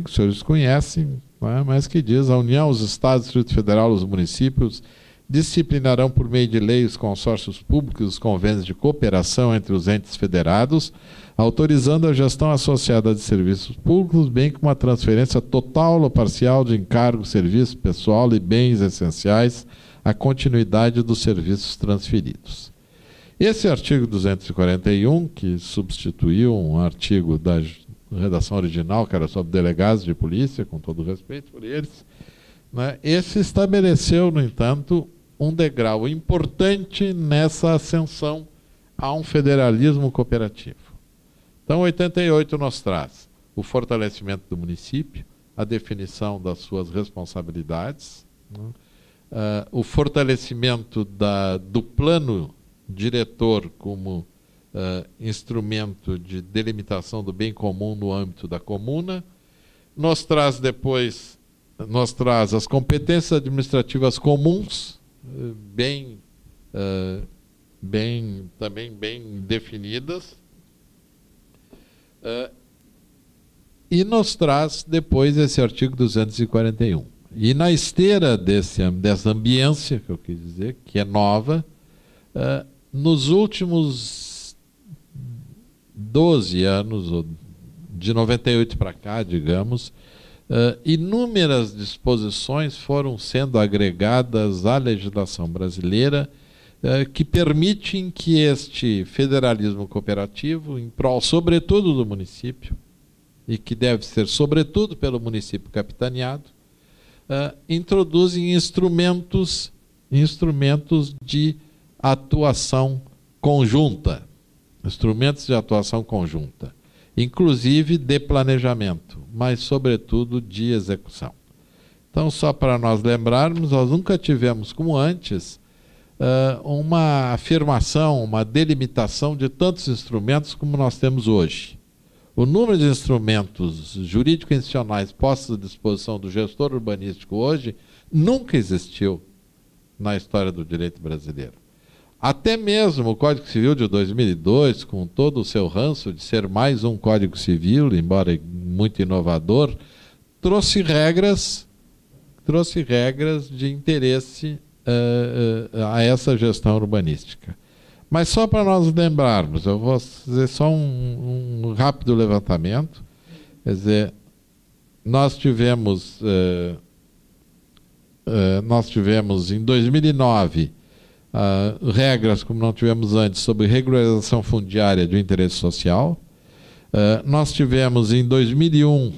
que os senhores conhecem, mas que diz: a União, os Estados, o Distrito Federal, os municípios disciplinarão por meio de lei os consórcios públicos e os convênios de cooperação entre os entes federados, autorizando a gestão associada de serviços públicos, bem como a transferência total ou parcial de encargos, serviços, pessoal e bens essenciais à continuidade dos serviços transferidos. Esse artigo 241, que substituiu um artigo da redação original, que era sobre delegados de polícia, com todo respeito por eles, né, esse estabeleceu, no entanto, um degrau importante nessa ascensão a um federalismo cooperativo. Então, 88 nos traz o fortalecimento do município, a definição das suas responsabilidades, né, o fortalecimento do plano diretor como instrumento de delimitação do bem comum no âmbito da comuna, nos traz depois, as competências administrativas comuns, também bem definidas, e nos traz depois esse artigo 241. E na esteira dessa ambiência, que eu quis dizer, que é nova, nos últimos 12 anos, de 98 para cá, digamos, inúmeras disposições foram sendo agregadas à legislação brasileira que permitem que este federalismo cooperativo, em prol, sobretudo, do município, e que deve ser, sobretudo, pelo município capitaneado, introduzem instrumentos de atuação conjunta, inclusive de planejamento, mas, sobretudo, de execução. Então, só para nós lembrarmos, nós nunca tivemos, como antes, uma afirmação, uma delimitação de tantos instrumentos como nós temos hoje. O número de instrumentos jurídico-institucionais postos à disposição do gestor urbanístico hoje nunca existiu na história do direito brasileiro. Até mesmo o Código Civil de 2002, com todo o seu ranço de ser mais um Código Civil, embora muito inovador, trouxe regras de interesse a essa gestão urbanística. Mas só para nós lembrarmos, eu vou fazer só um rápido levantamento. Quer dizer, nós tivemos em 2009 regras, como não tivemos antes, sobre regularização fundiária de interesse social. Nós tivemos em 2001,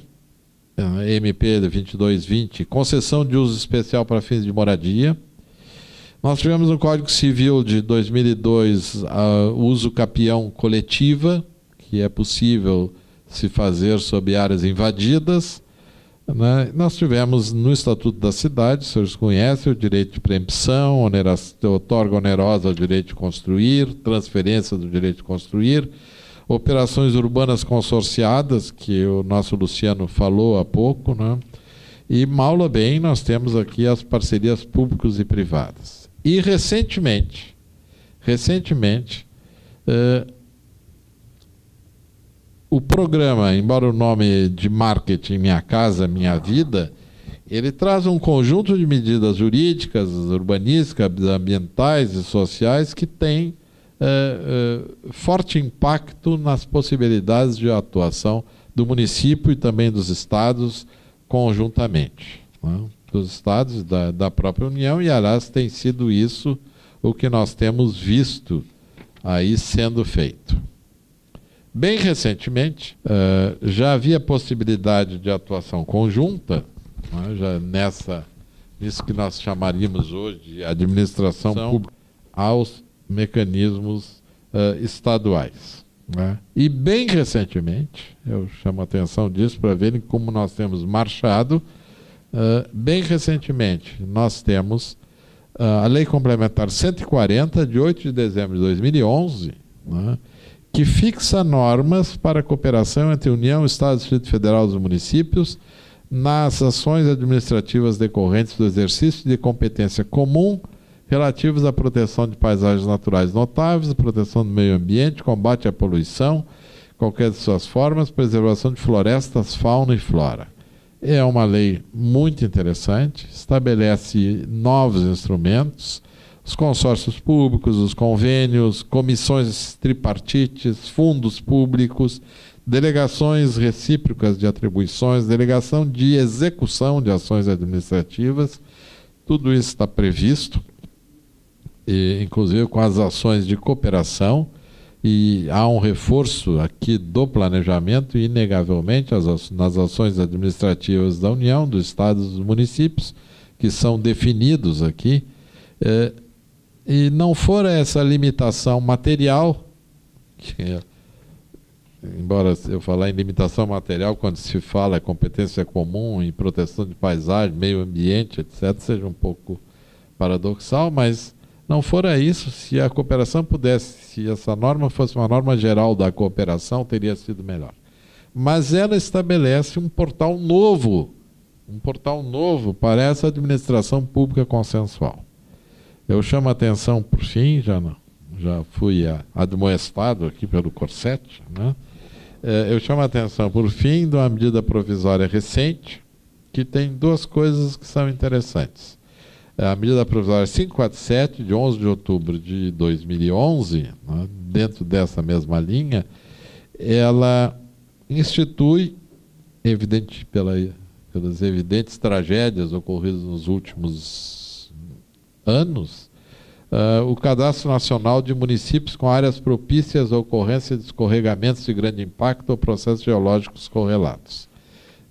MP 2220, concessão de uso especial para fins de moradia. Nós tivemos no Código Civil de 2002 uso capião coletiva, que é possível se fazer sobre áreas invadidas. Né? Nós tivemos no Estatuto da Cidade, os senhores conhecem, o direito de preempção, outorga onerosa ao direito de construir, transferência do direito de construir, operações urbanas consorciadas, que o nosso Luciano falou há pouco, né? E, mal ou bem, nós temos aqui as parcerias públicas e privadas. E, recentemente, o programa, embora o nome de marketing Minha Casa Minha Vida, ele traz um conjunto de medidas jurídicas, urbanísticas, ambientais e sociais que tem forte impacto nas possibilidades de atuação do município e também dos estados conjuntamente, né? Dos estados da própria União, e aliás tem sido isso o que nós temos visto aí sendo feito. Bem recentemente, já havia possibilidade de atuação conjunta, né, já nisso que nós chamaríamos hoje de administração pública aos mecanismos estaduais. Né? E bem recentemente, eu chamo a atenção disso para verem como nós temos marchado, bem recentemente nós temos a Lei Complementar 140, de 8 de dezembro de 2011, né, que fixa normas para a cooperação entre União, Estado, Distrito Federal e os municípios nas ações administrativas decorrentes do exercício de competência comum relativas à proteção de paisagens naturais notáveis, proteção do meio ambiente, combate à poluição, qualquer de suas formas, preservação de florestas, fauna e flora. É uma lei muito interessante, estabelece novos instrumentos, os consórcios públicos, os convênios, comissões tripartites, fundos públicos, delegações recíprocas de atribuições, delegação de execução de ações administrativas, tudo isso está previsto, e, inclusive com as ações de cooperação, e há um reforço aqui do planejamento, inegavelmente, nas ações administrativas da União, dos estados e dos municípios, que são definidos aqui, e não for essa limitação material, embora eu falar em limitação material, quando se fala competência comum em proteção de paisagem, meio ambiente, etc., seja um pouco paradoxal, mas não fora isso, se a cooperação pudesse, se essa norma fosse uma norma geral da cooperação, teria sido melhor. Mas ela estabelece um portal novo para essa administração pública consensual. Eu chamo a atenção, por fim, já fui admoestado aqui pelo Corsetti, né? Eu chamo a atenção, por fim, de uma medida provisória recente, que tem duas coisas que são interessantes. A medida provisória 547, de 11 de outubro de 2011, né, dentro dessa mesma linha, ela institui, pelas evidentes tragédias ocorridas nos últimos anos, o Cadastro Nacional de Municípios com áreas propícias à ocorrência de escorregamentos de grande impacto ou processos geológicos correlatos,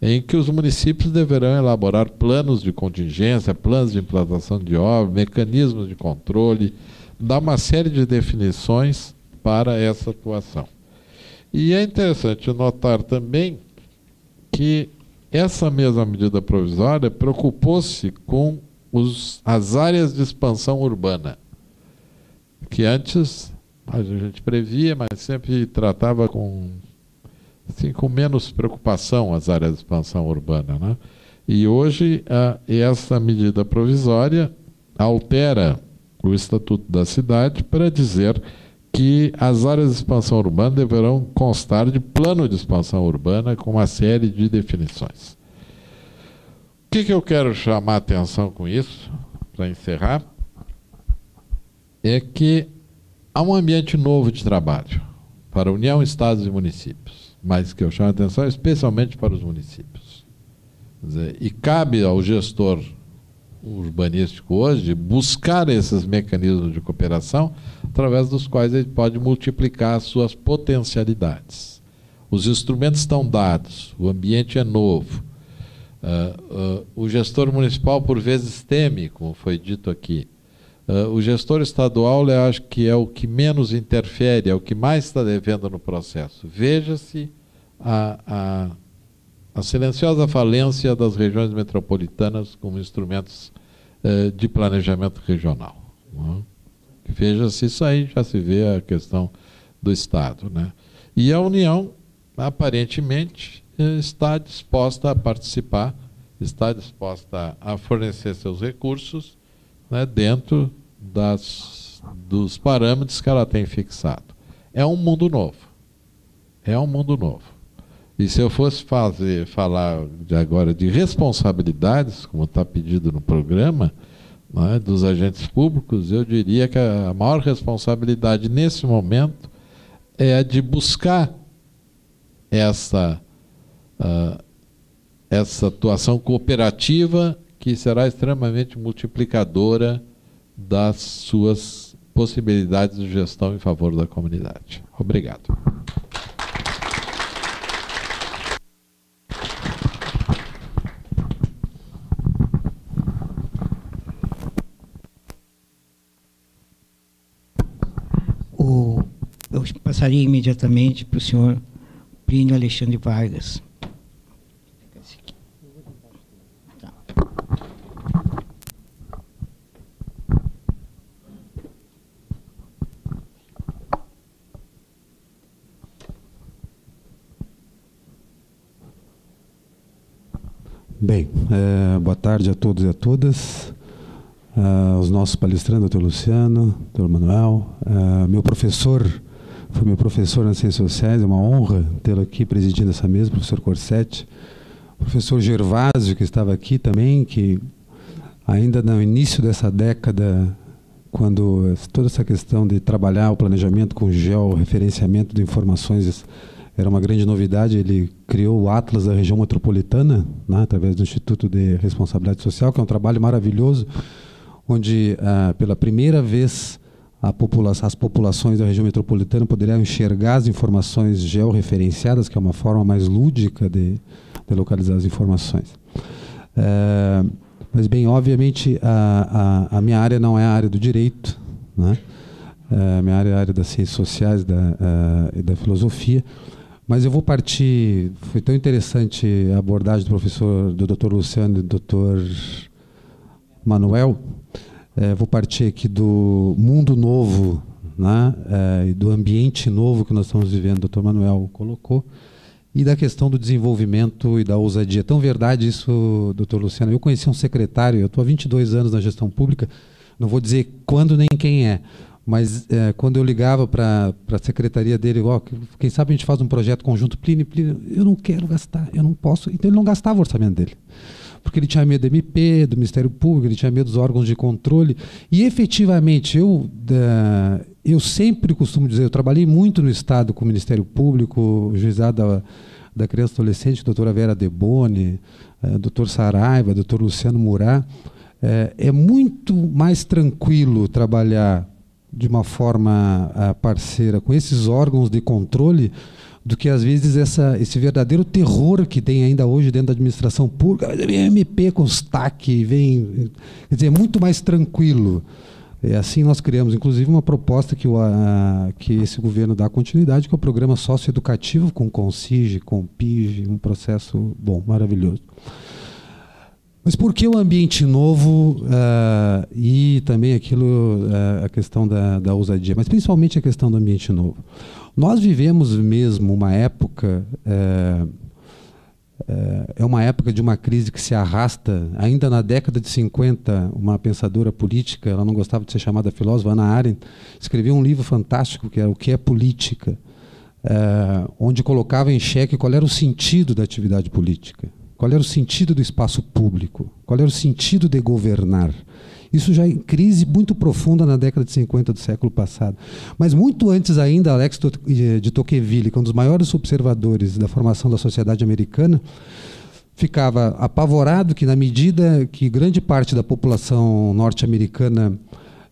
em que os municípios deverão elaborar planos de contingência, planos de implantação de obra, mecanismos de controle, dar uma série de definições para essa atuação. E é interessante notar também que essa mesma medida provisória preocupou-se com as áreas de expansão urbana. que antes a gente previa, mas sempre tratava com menos preocupação as áreas de expansão urbana, né? E hoje essa medida provisória altera o Estatuto da Cidade para dizer que as áreas de expansão urbana deverão constar de plano de expansão urbana com uma série de definições. O que eu quero chamar a atenção com isso, para encerrar, é que há um ambiente novo de trabalho para a União, Estados e municípios, mas que eu chamo a atenção especialmente para os municípios. Quer dizer, e cabe ao gestor urbanístico hoje buscar esses mecanismos de cooperação através dos quais ele pode multiplicar as suas potencialidades. Os instrumentos estão dados, o ambiente é novo. O gestor municipal por vezes teme, como foi dito aqui. O gestor estadual, eu acho que é o que menos interfere, é o que mais está devendo no processo. Veja-se a silenciosa falência das regiões metropolitanas como instrumentos de planejamento regional. Né? Veja-se isso aí, já se vê a questão do Estado. Né? E a União, aparentemente, está disposta a participar, está disposta a fornecer seus recursos, né, dentro dos parâmetros que ela tem fixado. É um mundo novo. É um mundo novo. E se eu fosse falar agora de responsabilidades, como está pedido no programa, né, dos agentes públicos, eu diria que a maior responsabilidade nesse momento é a de buscar essa atuação cooperativa que será extremamente multiplicadora das suas possibilidades de gestão em favor da comunidade. Obrigado. Eu passaria imediatamente para o senhor Plínio Alexandre Vargas. Tá. Bem, boa tarde a todos e a todas. Os nossos palestrantes, doutor Luciano, doutor Manuel, foi meu professor nas Ciências Sociais, é uma honra tê-lo aqui presidindo essa mesa, professor Corsetti, professor Gervásio, que estava aqui também, que ainda no início dessa década, quando toda essa questão de trabalhar o planejamento com georreferenciamento de informações era uma grande novidade, ele criou o Atlas da região metropolitana, né, através do Instituto de Responsabilidade Social, que é um trabalho maravilhoso, onde pela primeira vez as populações da região metropolitana poderiam enxergar as informações georreferenciadas, que é uma forma mais lúdica de localizar as informações. Mas, bem, obviamente, a minha área não é a área do direito, né? A minha área é a área das ciências sociais e da filosofia, mas eu vou partir... Foi tão interessante a abordagem do Dr. Luciano e do Dr. Manuel. Vou partir aqui do mundo novo, né, e do ambiente novo que nós estamos vivendo, o Dr. Manuel colocou, e da questão do desenvolvimento e da ousadia. Tão verdade isso, Dr. Luciano. Eu conheci um secretário, eu estou há 22 anos na gestão pública, não vou dizer quando nem quem é, mas quando eu ligava para a secretaria dele, quem sabe a gente faz um projeto conjunto, Plínio, eu não quero gastar, eu não posso, então ele não gastava o orçamento dele. Porque ele tinha medo do MP, do Ministério Público, ele tinha medo dos órgãos de controle. E, efetivamente, eu sempre costumo dizer, eu trabalhei muito no Estado com o Ministério Público, o juizado da criança e adolescente, a doutora Vera Deboni, doutor Saraiva, doutor Luciano Murat. É muito mais tranquilo trabalhar de uma forma parceira com esses órgãos de controle do que, às vezes, esse verdadeiro terror que tem ainda hoje dentro da administração pública. Vem MP com os TAC, quer dizer, é muito mais tranquilo. Assim nós criamos, inclusive, uma proposta que esse governo dá continuidade, que é o programa socioeducativo com CONCIG, com PIG, um processo bom, maravilhoso. Mas por que o ambiente novo e também a questão da ousadia, mas principalmente a questão do ambiente novo? Nós vivemos mesmo uma época, é uma época de uma crise que se arrasta. Ainda na década de 50, uma pensadora política, ela não gostava de ser chamada filósofa, Hannah Arendt, escreveu um livro fantástico que era O que é Política, onde colocava em xeque qual era o sentido da atividade política. Qual era o sentido do espaço público? Qual era o sentido de governar? Isso já em crise muito profunda na década de 50 do século passado. Mas muito antes ainda, Alex de Tocqueville, que é um dos maiores observadores da formação da sociedade americana, ficava apavorado que, na medida que grande parte da população norte-americana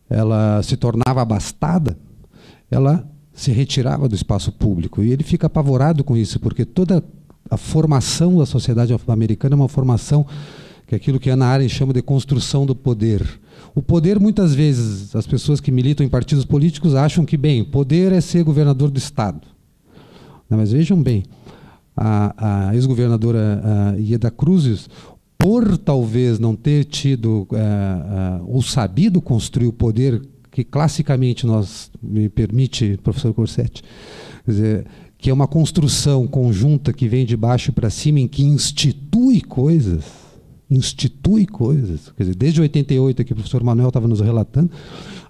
ela se tornava abastada, ela se retirava do espaço público. E ele fica apavorado com isso, porque toda a formação da sociedade americana é uma formação que é aquilo que Hannah Arendt chama de construção do poder. O poder, muitas vezes, as pessoas que militam em partidos políticos acham que, bem, poder é ser governador do Estado. Não, mas vejam bem, a ex-governadora Ieda Cruzes, por talvez não ter tido ou sabido construir o poder que classicamente me permite, professor Corsetti, quer dizer, que é uma construção conjunta que vem de baixo para cima, em que institui coisas, quer dizer, desde 88, que o professor Manuel estava nos relatando,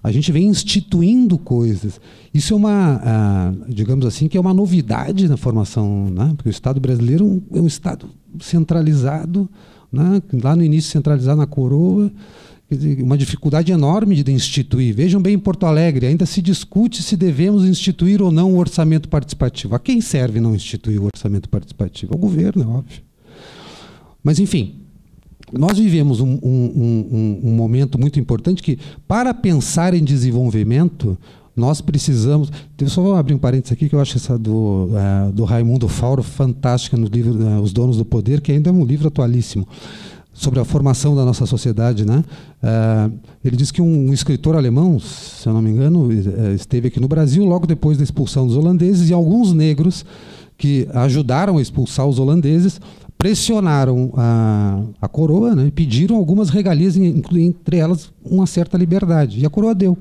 a gente vem instituindo coisas. Isso é digamos assim, que é uma novidade na formação, né? Porque o Estado brasileiro é um Estado centralizado, né? Lá no início centralizado na coroa, quer dizer, uma dificuldade enorme de instituir. Vejam bem, em Porto Alegre ainda se discute se devemos instituir ou não o orçamento participativo. A quem serve não instituir o orçamento participativo? Ao governo, é óbvio. Mas, enfim, nós vivemos um momento muito importante que, para pensar em desenvolvimento, nós precisamos... Eu só vou abrir um parênteses aqui, que eu acho essa do Raimundo Fauro fantástica, no livro Os Donos do Poder, que ainda é um livro atualíssimo, sobre a formação da nossa sociedade, né? Ele diz que um escritor alemão, se eu não me engano, esteve aqui no Brasil logo depois da expulsão dos holandeses, e alguns negros que ajudaram a expulsar os holandeses pressionaram a coroa, né, e pediram algumas regalias, entre elas uma certa liberdade. E a coroa deu.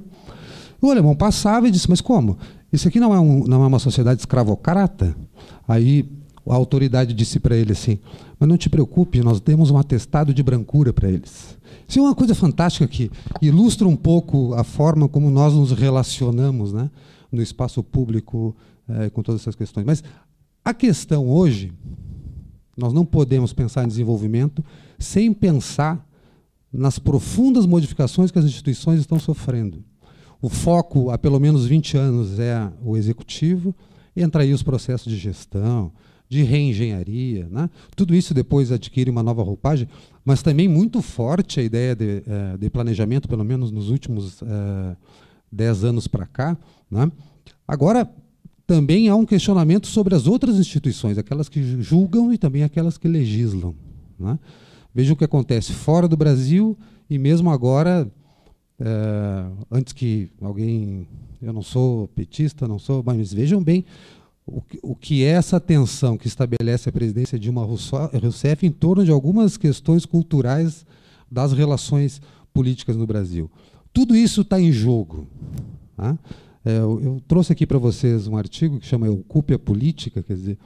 O alemão passava e disse, mas como? Isso aqui não é uma sociedade escravocrata? Aí a autoridade disse para ele assim, mas não te preocupe, nós demos um atestado de brancura para eles. Isso é uma coisa fantástica que ilustra um pouco a forma como nós nos relacionamos, né, no espaço público com todas essas questões. Mas a questão hoje, nós não podemos pensar em desenvolvimento sem pensar nas profundas modificações que as instituições estão sofrendo. O foco, há pelo menos 20 anos, é o executivo, entra aí os processos de gestão, de reengenharia, né? Tudo isso depois adquire uma nova roupagem, mas também muito forte a ideia de planejamento, pelo menos nos últimos 10 anos para cá, né? Agora, também há um questionamento sobre as outras instituições, aquelas que julgam e também aquelas que legislam, né? Veja o que acontece fora do Brasil e mesmo agora, antes que alguém... Eu não sou petista, não sou... Mas vejam bem o que é essa tensão que estabelece a presidência Dilma Rousseff em torno de algumas questões culturais das relações políticas no Brasil. Tudo isso está em jogo, tá? Eu trouxe aqui para vocês um artigo que chama Ocupe a Política, quer dizer,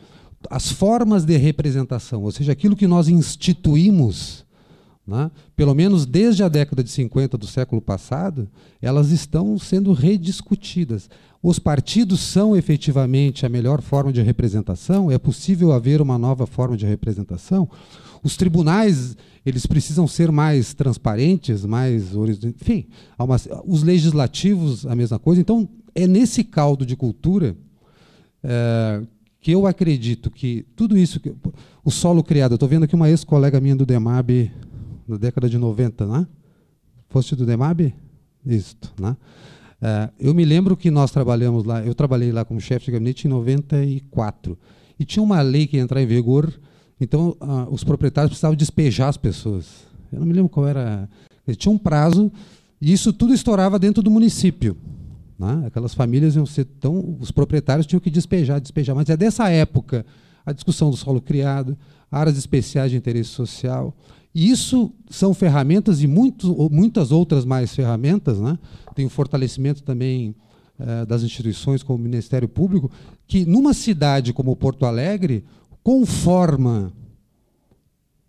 as formas de representação, ou seja, aquilo que nós instituímos, né, pelo menos desde a década de 50 do século passado, elas estão sendo rediscutidas. Os partidos são efetivamente a melhor forma de representação? É possível haver uma nova forma de representação? Os tribunais, eles precisam ser mais transparentes, mais... Enfim, os legislativos, a mesma coisa. Então, é nesse caldo de cultura que eu acredito que tudo isso... O solo criado... Eu estou vendo aqui uma ex-colega minha do DEMAB, da década de 90, né? Foste do DEMAB? Isso, né? Eu me lembro que nós trabalhamos lá, eu trabalhei lá como chefe de gabinete em 94, e tinha uma lei que ia entrar em vigor, então os proprietários precisavam despejar as pessoas. Eu não me lembro qual era. Tinha um prazo, e isso tudo estourava dentro do município, né? Aquelas famílias iam ser tão... Os proprietários tinham que despejar, mas é dessa época a discussão do solo criado, áreas especiais de interesse social, E isso são ferramentas e muitas outras mais ferramentas, né? Tem o fortalecimento também das instituições como o Ministério Público, que numa cidade como Porto Alegre conforma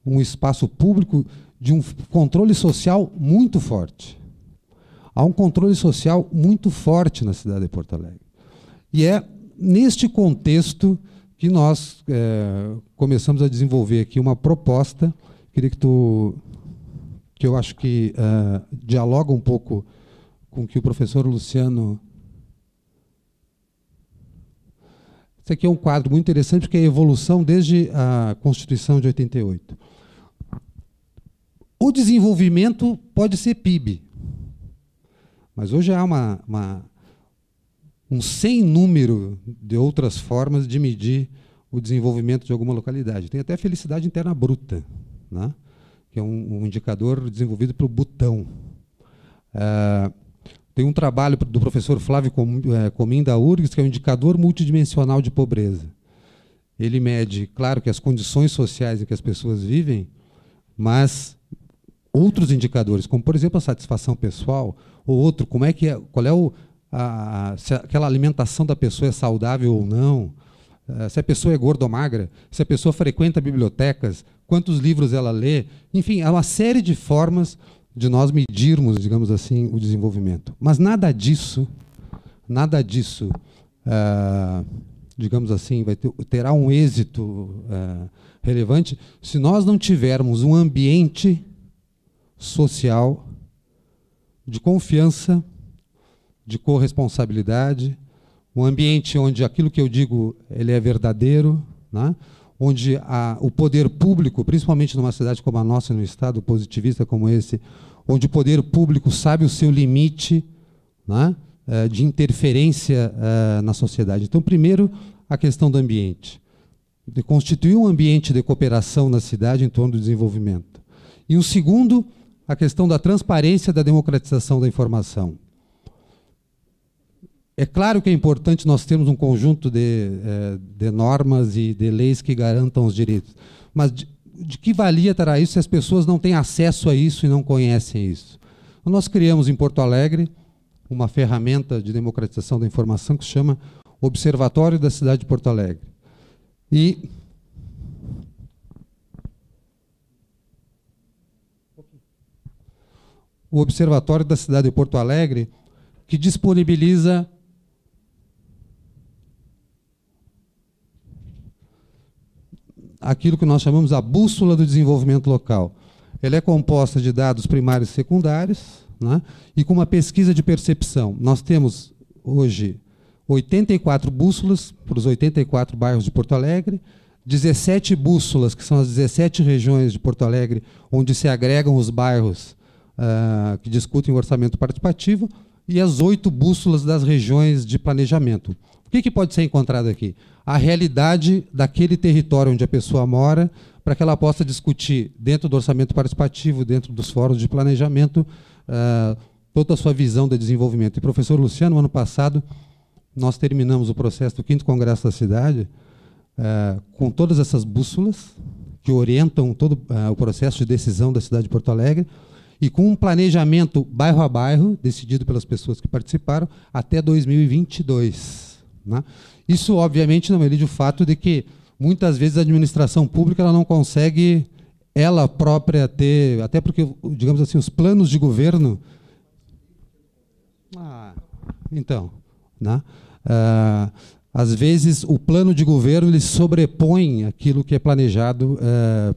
um espaço público de um controle social muito forte. Há um controle social muito forte na cidade de Porto Alegre. E é neste contexto que nós começamos a desenvolver aqui uma proposta. Queria que eu acho que dialoga um pouco com o que o professor Luciano... Esse aqui é um quadro muito interessante, porque é a evolução desde a Constituição de 88. O desenvolvimento pode ser PIB, mas hoje há um sem número de outras formas de medir o desenvolvimento de alguma localidade. Tem até a felicidade interna bruta, né? Que é um indicador desenvolvido pelo Butão. Tem um trabalho do professor Flávio Comim da URGS, que é um indicador multidimensional de pobreza. Ele mede, claro, que as condições sociais em que as pessoas vivem, mas outros indicadores, como, por exemplo, a satisfação pessoal, ou outro, qual é se aquela alimentação da pessoa é saudável ou não, se a pessoa é gorda ou magra, se a pessoa frequenta bibliotecas, quantos livros ela lê. Enfim, há uma série de formas de nós medirmos, digamos assim, o desenvolvimento. Mas nada disso, digamos assim, terá um êxito relevante se nós não tivermos um ambiente social de confiança, de corresponsabilidade, um ambiente onde aquilo que eu digo ele é verdadeiro, né? Onde o poder público, principalmente numa cidade como a nossa, num estado positivista como esse, onde o poder público sabe o seu limite, né, de interferência na sociedade. Então, primeiro, a questão do ambiente. De constituir um ambiente de cooperação na cidade em torno do desenvolvimento. E o segundo, a questão da transparência, da democratização da informação. É claro que é importante nós termos um conjunto de normas e de leis que garantam os direitos, mas de que valia terá isso se as pessoas não têm acesso a isso e não conhecem isso? Nós criamos em Porto Alegre uma ferramenta de democratização da informação que se chama Observatório da Cidade de Porto Alegre. E o Observatório da Cidade de Porto Alegre, que disponibiliza aquilo que nós chamamos a bússola do desenvolvimento local. Ela é composta de dados primários e secundários, né, e com uma pesquisa de percepção. Nós temos, hoje, 84 bússolas para os 84 bairros de Porto Alegre, 17 bússolas, que são as 17 regiões de Porto Alegre, onde se agregam os bairros que discutem o orçamento participativo, e as 8 bússolas das regiões de planejamento. O que pode ser encontrado aqui? A realidade daquele território onde a pessoa mora, para que ela possa discutir, dentro do orçamento participativo, dentro dos fóruns de planejamento, toda a sua visão de desenvolvimento. E, professor Luciano, ano passado, nós terminamos o processo do 5º Congresso da Cidade, com todas essas bússolas, que orientam todo o processo de decisão da cidade de Porto Alegre, e com um planejamento bairro a bairro, decidido pelas pessoas que participaram, até 2022. Né? Isso, obviamente, não elude o fato de que, muitas vezes, a administração pública ela não consegue, ela própria, ter... Até porque, digamos assim, os planos de governo... Então, né? Às vezes, o plano de governo ele sobrepõe aquilo que é planejado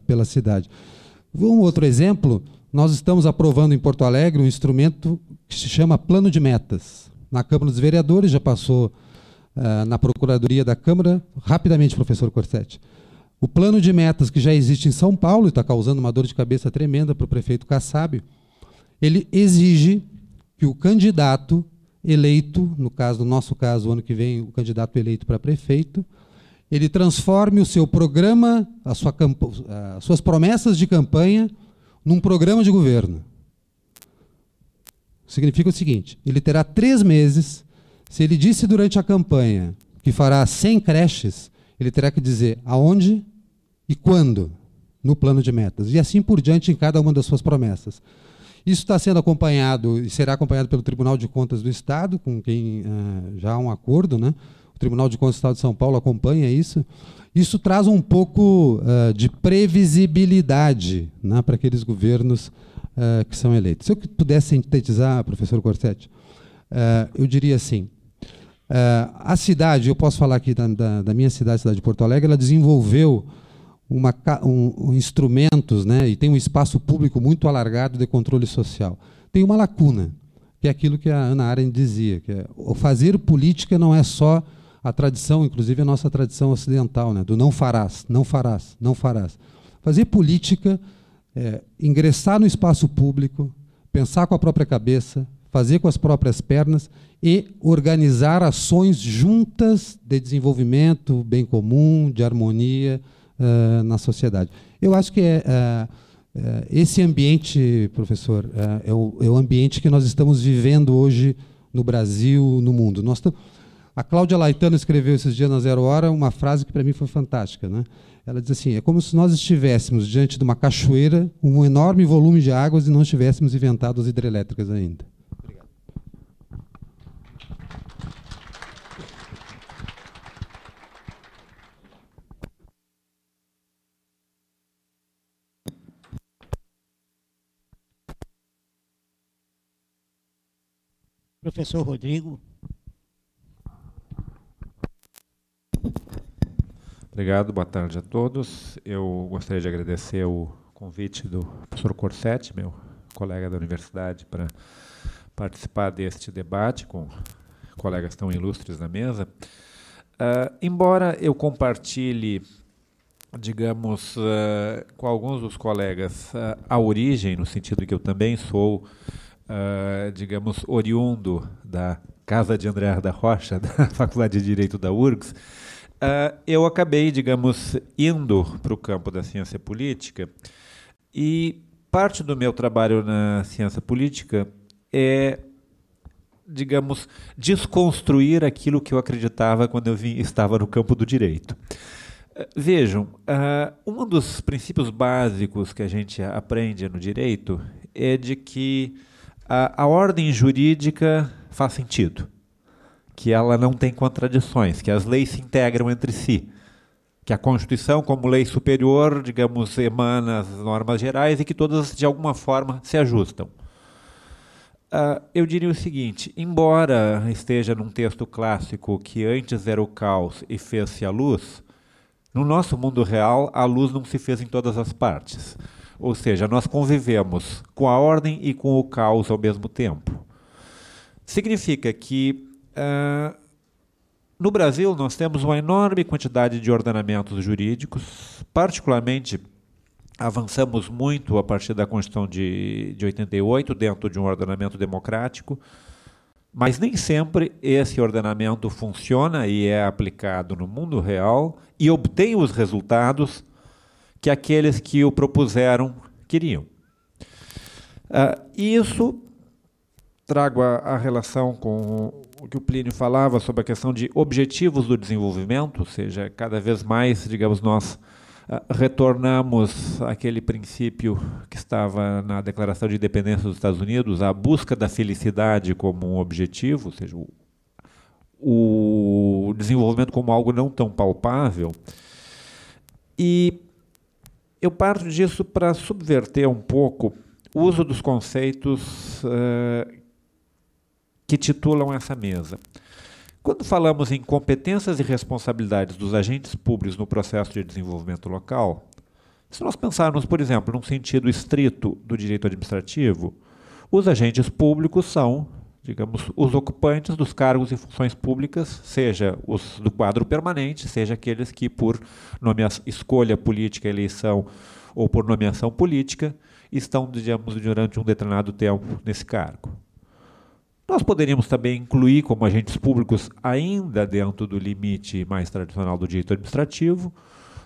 pela cidade. Um outro exemplo... Nós estamos aprovando em Porto Alegre um instrumento que se chama Plano de Metas. Na Câmara dos Vereadores, já passou na Procuradoria da Câmara. Rapidamente, professor Corsetti. O Plano de Metas, que já existe em São Paulo, e está causando uma dor de cabeça tremenda para o prefeito Kassab, ele exige que o candidato eleito, no nosso caso, o ano que vem, o candidato eleito para prefeito, ele transforme o seu programa, as suas promessas de campanha, num programa de governo. Significa o seguinte, ele terá 3 meses, se ele disse durante a campanha que fará 100 creches, ele terá que dizer aonde e quando. no plano de metas, e assim por diante em cada uma das suas promessas. Isso está sendo acompanhado e será acompanhado pelo Tribunal de Contas do Estado, com quem já há um acordo, né? O Tribunal de Contas do Estado de São Paulo acompanha isso. Isso traz um pouco de previsibilidade, né, para aqueles governos que são eleitos. Se eu pudesse sintetizar, professor Corsetti, eu diria assim, a cidade, eu posso falar aqui da minha cidade, cidade de Porto Alegre, ela desenvolveu instrumentos, né, e tem um espaço público muito alargado de controle social. Tem uma lacuna, que é aquilo que a Hannah Arendt dizia, que é, o fazer política não é só a tradição, inclusive a nossa tradição ocidental, né, do não farás, não farás, não farás. Fazer política é ingressar no espaço público, pensar com a própria cabeça, fazer com as próprias pernas e organizar ações juntas de desenvolvimento, bem comum, de harmonia na sociedade. Eu acho que esse ambiente, professor, é o ambiente que nós estamos vivendo hoje no Brasil, no mundo. A Cláudia Laetano escreveu esses dias na Zero Hora uma frase que para mim foi fantástica, né? Ela diz assim, é como se nós estivéssemos diante de uma cachoeira, um enorme volume de águas e não tivéssemos inventado as hidrelétricas ainda. Obrigado. Professor Rodrigo. Obrigado, boa tarde a todos. Eu gostaria de agradecer o convite do professor Corsetti, meu colega da universidade, para participar deste debate com colegas tão ilustres na mesa. Embora eu compartilhe, digamos, com alguns dos colegas a origem, no sentido que eu também sou, digamos, oriundo da Casa de André da Rocha, da Faculdade de Direito da URGS, eu acabei, digamos, indo para o campo da ciência política e parte do meu trabalho na ciência política é, digamos, desconstruir aquilo que eu acreditava quando eu estava no campo do direito. Vejam, um dos princípios básicos que a gente aprende no direito é de que a ordem jurídica faz sentido, que ela não tem contradições, que as leis se integram entre si, que a Constituição, como lei superior, digamos, emana as normas gerais e que todas, de alguma forma, se ajustam. Eu diria o seguinte, embora esteja num texto clássico que antes era o caos e fez-se a luz, no nosso mundo real, a luz não se fez em todas as partes. Ou seja, nós convivemos com a ordem e com o caos ao mesmo tempo. Significa que no Brasil, nós temos uma enorme quantidade de ordenamentos jurídicos, particularmente avançamos muito a partir da Constituição de 88, dentro de um ordenamento democrático, mas nem sempre esse ordenamento funciona e é aplicado no mundo real e obtém os resultados que aqueles que o propuseram queriam. Isso trago a relação com o que o Plínio falava sobre a questão de objetivos do desenvolvimento, ou seja, cada vez mais, digamos, nós retornamos àquele princípio que estava na Declaração de Independência dos Estados Unidos, a busca da felicidade como um objetivo, ou seja, o desenvolvimento como algo não tão palpável. E eu parto disso para subverter um pouco o uso dos conceitos que titulam essa mesa. Quando falamos em competências e responsabilidades dos agentes públicos no processo de desenvolvimento local, se nós pensarmos, por exemplo, num sentido estrito do direito administrativo, os agentes públicos são, digamos, os ocupantes dos cargos e funções públicas, seja os do quadro permanente, seja aqueles que, por escolha política, eleição ou por nomeação política, estão, digamos, durante um determinado tempo nesse cargo. Nós poderíamos também incluir como agentes públicos, ainda dentro do limite mais tradicional do direito administrativo,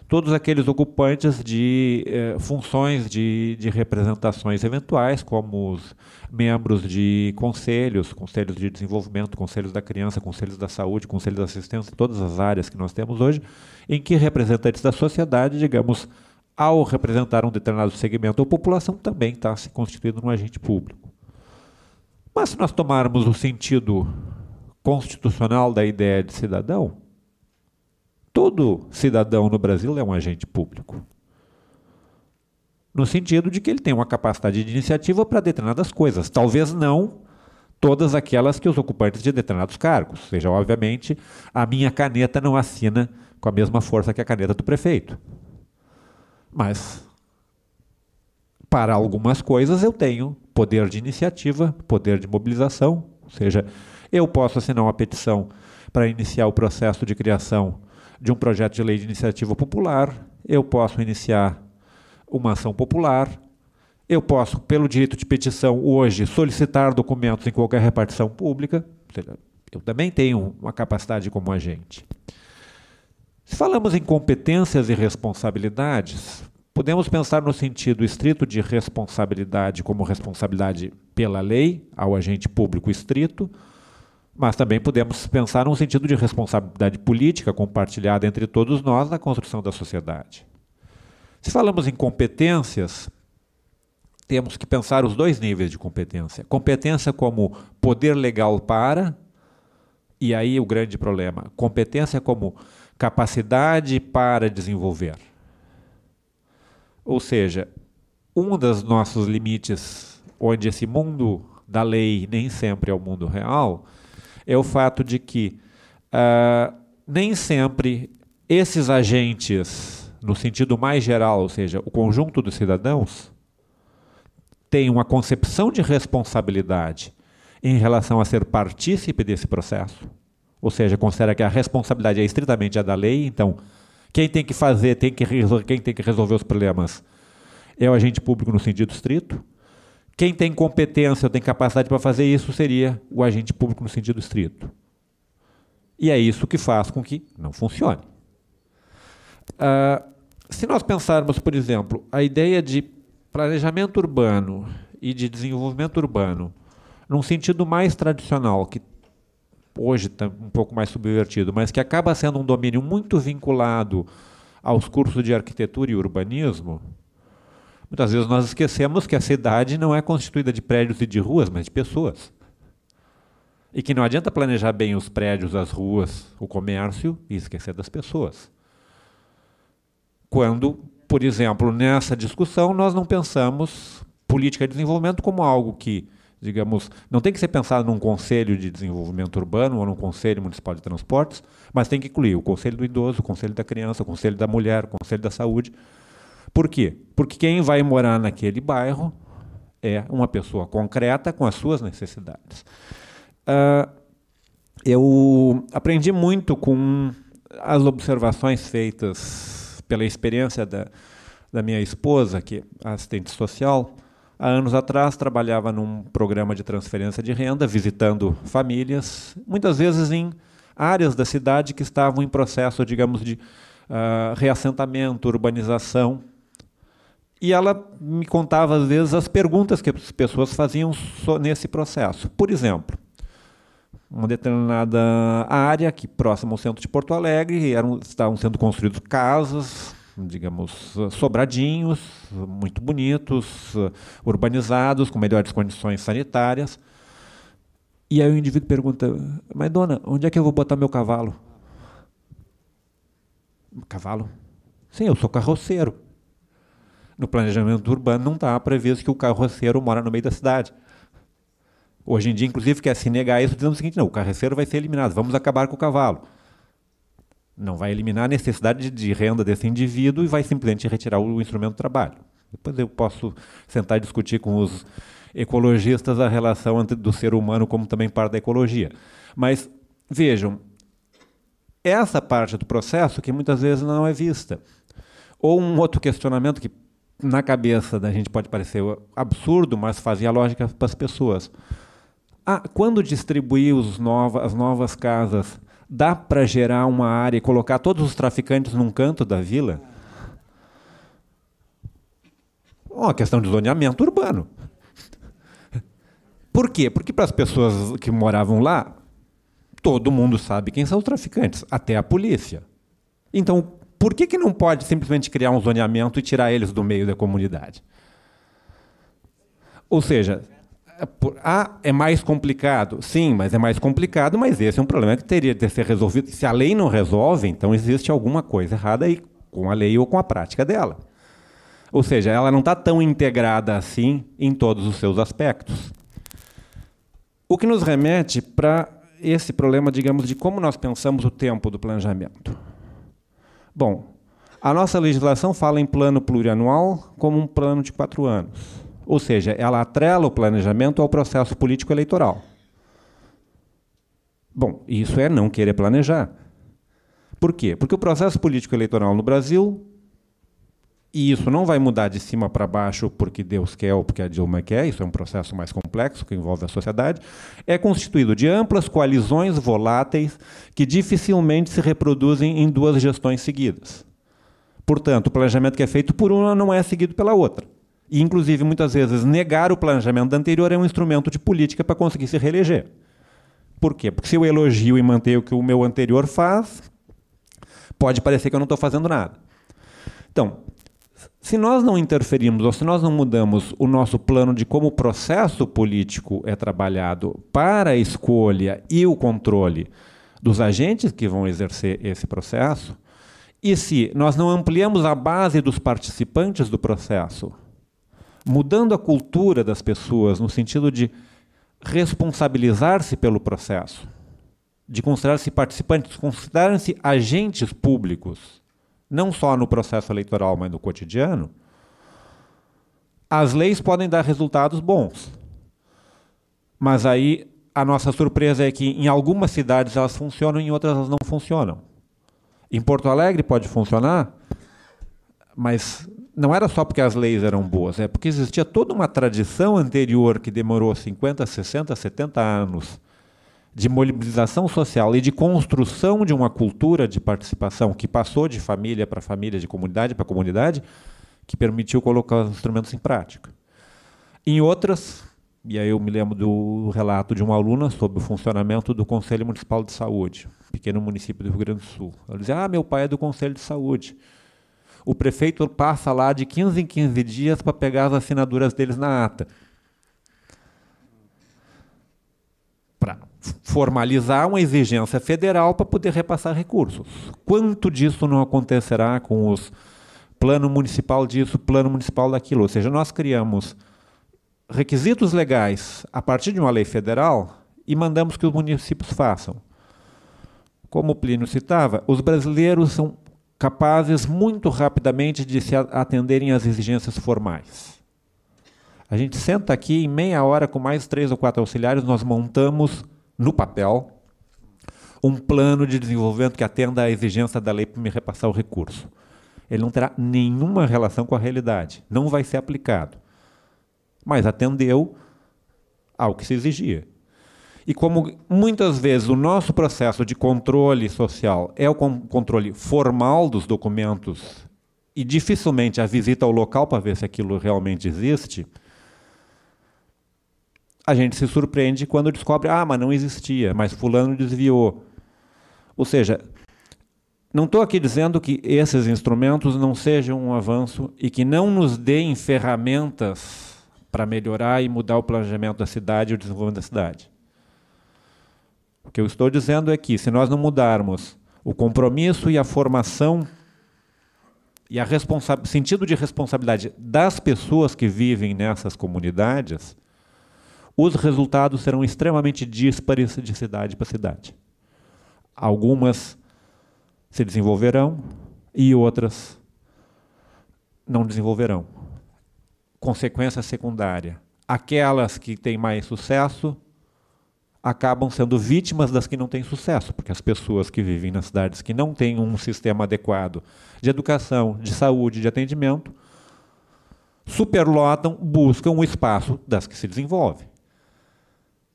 todos aqueles ocupantes de funções de representações eventuais, como os membros de conselhos, conselhos de desenvolvimento, conselhos da criança, conselhos da saúde, conselhos da assistência, todas as áreas que nós temos hoje, em que representantes da sociedade, digamos, ao representar um determinado segmento ou população, também está se constituindo um agente público. Mas se nós tomarmos o sentido constitucional da ideia de cidadão, todo cidadão no Brasil é um agente público. No sentido de que ele tem uma capacidade de iniciativa para determinadas coisas. Talvez não todas aquelas que os ocupantes de determinados cargos. Ou seja, obviamente, a minha caneta não assina com a mesma força que a caneta do prefeito. Mas, para algumas coisas, eu tenho poder de iniciativa, poder de mobilização. Ou seja, eu posso assinar uma petição para iniciar o processo de criação de um projeto de lei de iniciativa popular, eu posso iniciar uma ação popular, eu posso, pelo direito de petição, hoje, solicitar documentos em qualquer repartição pública, ou seja, eu também tenho uma capacidade como agente. Se falamos em competências e responsabilidades, podemos pensar no sentido estrito de responsabilidade como responsabilidade pela lei, ao agente público estrito, mas também podemos pensar num sentido de responsabilidade política compartilhada entre todos nós na construção da sociedade. Se falamos em competências, temos que pensar os dois níveis de competência. Competência como poder legal para, e aí o grande problema, competência como capacidade para desenvolver. Ou seja, um dos nossos limites, onde esse mundo da lei nem sempre é o mundo real, é o fato de que nem sempre esses agentes, no sentido mais geral, ou seja, o conjunto dos cidadãos, têm uma concepção de responsabilidade em relação a ser partícipe desse processo, ou seja, considera que a responsabilidade é estritamente a da lei, então quem tem que fazer, quem tem que resolver os problemas é o agente público no sentido estrito. Quem tem competência ou tem capacidade para fazer isso seria o agente público no sentido estrito. E é isso que faz com que não funcione. Se nós pensarmos, por exemplo, a ideia de planejamento urbano e de desenvolvimento urbano, num sentido mais tradicional, que hoje está um pouco mais subvertido, mas que acaba sendo um domínio muito vinculado aos cursos de arquitetura e urbanismo, muitas vezes nós esquecemos que a cidade não é constituída de prédios e de ruas, mas de pessoas. E que não adianta planejar bem os prédios, as ruas, o comércio e esquecer das pessoas. Quando, por exemplo, nessa discussão, nós não pensamos política de desenvolvimento como algo que, digamos, não tem que ser pensado num conselho de desenvolvimento urbano ou num conselho municipal de transportes, mas tem que incluir o conselho do idoso, o conselho da criança, o conselho da mulher, o conselho da saúde. Por quê? Porque quem vai morar naquele bairro é uma pessoa concreta com as suas necessidades. Eu aprendi muito com as observações feitas pela experiência da minha esposa, que é assistente social. Há anos atrás trabalhava num programa de transferência de renda, visitando famílias, muitas vezes em áreas da cidade que estavam em processo, digamos, de reassentamento, urbanização. E ela me contava, às vezes, as perguntas que as pessoas faziam nesse processo. Por exemplo, uma determinada área, que próxima ao centro de Porto Alegre, estavam sendo construídas casas, digamos, sobradinhos, muito bonitos, urbanizados, com melhores condições sanitárias. E aí o indivíduo pergunta, mas dona, onde é que eu vou botar meu cavalo? Cavalo? Sim, eu sou carroceiro. No planejamento urbano não está previsto que o carroceiro mora no meio da cidade. Hoje em dia, inclusive, quer se negar isso, dizendo o seguinte, não, o carroceiro vai ser eliminado, vamos acabar com o cavalo. Não vai eliminar a necessidade de renda desse indivíduo e vai simplesmente retirar o instrumento de trabalho. Depois eu posso sentar e discutir com os ecologistas a relação do ser humano como também parte da ecologia. Mas, vejam, essa parte do processo que muitas vezes não é vista. Ou um outro questionamento que na cabeça da gente pode parecer absurdo, mas fazia lógica para as pessoas. Quando distribuir as novas casas, dá para gerar uma área e colocar todos os traficantes num canto da vila? Uma questão de zoneamento urbano. Por quê? Porque para as pessoas que moravam lá, todo mundo sabe quem são os traficantes, até a polícia. Então, por que não pode simplesmente criar um zoneamento e tirar eles do meio da comunidade? Ou seja, é mais complicado? Sim, mas é mais complicado, mas esse é um problema que teria de ser resolvido. Se a lei não resolve, então existe alguma coisa errada aí com a lei ou com a prática dela. Ou seja, ela não está tão integrada assim em todos os seus aspectos. O que nos remete para esse problema, digamos, de como nós pensamos o tempo do planejamento. Bom, a nossa legislação fala em plano plurianual como um plano de 4 anos. Ou seja, ela atrela o planejamento ao processo político eleitoral. Bom, isso é não querer planejar. Por quê? Porque o processo político eleitoral no Brasil, e isso não vai mudar de cima para baixo porque Deus quer ou porque a Dilma quer, isso é um processo mais complexo que envolve a sociedade, é constituído de amplas coalizões voláteis que dificilmente se reproduzem em 2 gestões seguidas. Portanto, o planejamento que é feito por uma não é seguido pela outra. E, inclusive, muitas vezes, negar o planejamento anterior é um instrumento de política para conseguir se reeleger. Por quê? Porque se eu elogio e mantenho o que o meu anterior faz, pode parecer que eu não estou fazendo nada. Então, se nós não interferimos ou se nós não mudamos o nosso plano de como o processo político é trabalhado para a escolha e o controle dos agentes que vão exercer esse processo, e se nós não ampliamos a base dos participantes do processo, mudando a cultura das pessoas no sentido de responsabilizar-se pelo processo, de considerar-se participantes, considerarem-se agentes públicos, não só no processo eleitoral, mas no cotidiano, as leis podem dar resultados bons. Mas aí a nossa surpresa é que em algumas cidades elas funcionam e em outras elas não funcionam. Em Porto Alegre pode funcionar, mas não era só porque as leis eram boas, é porque existia toda uma tradição anterior que demorou 50, 60, 70 anos de mobilização social e de construção de uma cultura de participação que passou de família para família, de comunidade para comunidade, que permitiu colocar os instrumentos em prática. Em outras, e aí eu me lembro do relato de uma aluna sobre o funcionamento do Conselho Municipal de Saúde, pequeno município do Rio Grande do Sul. Ela dizia, meu pai é do Conselho de Saúde. O prefeito passa lá de 15 em 15 dias para pegar as assinaturas deles na ata. Para formalizar uma exigência federal para poder repassar recursos. Quanto disso não acontecerá com os plano municipal disso, plano municipal daquilo? Ou seja, nós criamos requisitos legais a partir de uma lei federal e mandamos que os municípios façam. Como o Plínio citava, os brasileiros são capazes muito rapidamente de se atenderem às exigências formais. A gente senta aqui em meia hora com mais 3 ou 4 auxiliares, nós montamos no papel um plano de desenvolvimento que atenda à exigência da lei para me repassar o recurso. Ele não terá nenhuma relação com a realidade, não vai ser aplicado, mas atendeu ao que se exigia. E como muitas vezes o nosso processo de controle social é o controle formal dos documentos e dificilmente a visita ao local para ver se aquilo realmente existe, a gente se surpreende quando descobre, mas não existia, mas fulano desviou. Ou seja, não estou aqui dizendo que esses instrumentos não sejam um avanço e que não nos deem ferramentas para melhorar e mudar o planejamento da cidade e o desenvolvimento da cidade. O que eu estou dizendo é que, se nós não mudarmos o compromisso e a formação e o sentido de responsabilidade das pessoas que vivem nessas comunidades, os resultados serão extremamente díspares de cidade para cidade. Algumas se desenvolverão e outras não desenvolverão. Consequência secundária. Aquelas que têm mais sucesso acabam sendo vítimas das que não têm sucesso, porque as pessoas que vivem nas cidades que não têm um sistema adequado de educação, de saúde, de atendimento, superlotam, buscam o espaço das que se desenvolvem.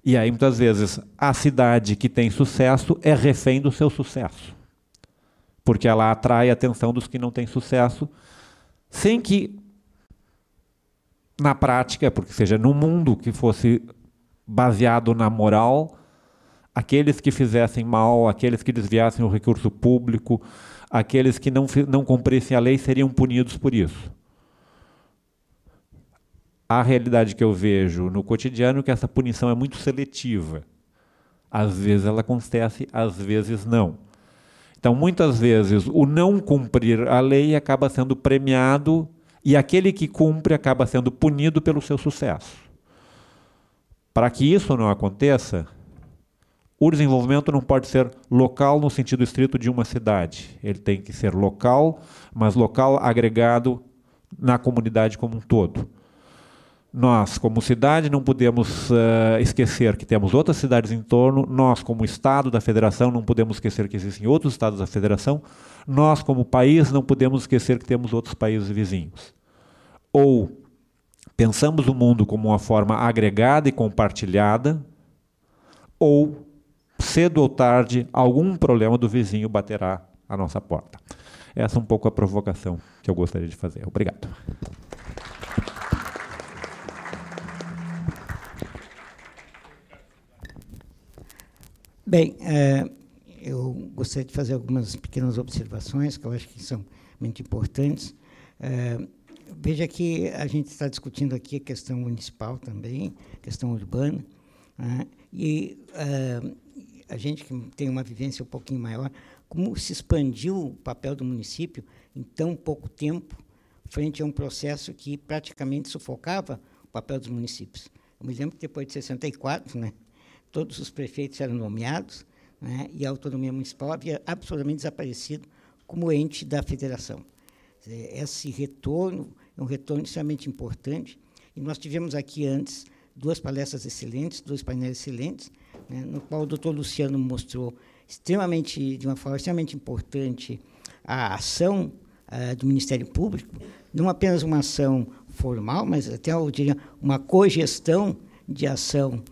E aí, muitas vezes, a cidade que tem sucesso é refém do seu sucesso, porque ela atrai a atenção dos que não têm sucesso, sem que, na prática, porque seja no mundo que fosse baseado na moral, aqueles que fizessem mal, aqueles que desviassem o recurso público, aqueles que não cumprissem a lei seriam punidos por isso. A realidade que eu vejo no cotidiano é que essa punição é muito seletiva. Às vezes ela acontece, às vezes não. Então, muitas vezes, o não cumprir a lei acaba sendo premiado e aquele que cumpre acaba sendo punido pelo seu sucesso. Para que isso não aconteça, o desenvolvimento não pode ser local no sentido estrito de uma cidade. Ele tem que ser local, mas local agregado na comunidade como um todo. Nós, como cidade, não podemos esquecer que temos outras cidades em torno. Nós, como Estado da Federação, não podemos esquecer que existem outros Estados da Federação. Nós, como país, não podemos esquecer que temos outros países vizinhos. Ou pensamos o mundo como uma forma agregada e compartilhada, ou, cedo ou tarde, algum problema do vizinho baterá à nossa porta. Essa é um pouco a provocação que eu gostaria de fazer. Obrigado. Bem, eu gostaria de fazer algumas pequenas observações que eu acho que são muito importantes. Veja que a gente está discutindo aqui a questão municipal também, questão urbana, né? E a gente que tem uma vivência um pouquinho maior, como se expandiu o papel do município em tão pouco tempo, frente a um processo que praticamente sufocava o papel dos municípios. Eu me lembro que depois de 64, né, todos os prefeitos eram nomeados, né, e a autonomia municipal havia absolutamente desaparecido como ente da federação. Esse retorno é um retorno extremamente importante, e nós tivemos aqui antes 2 palestras excelentes, 2 painéis excelentes, né, no qual o doutor Luciano mostrou de uma forma extremamente importante a ação do Ministério Público, não apenas uma ação formal, mas até, eu diria, uma cogestão de ação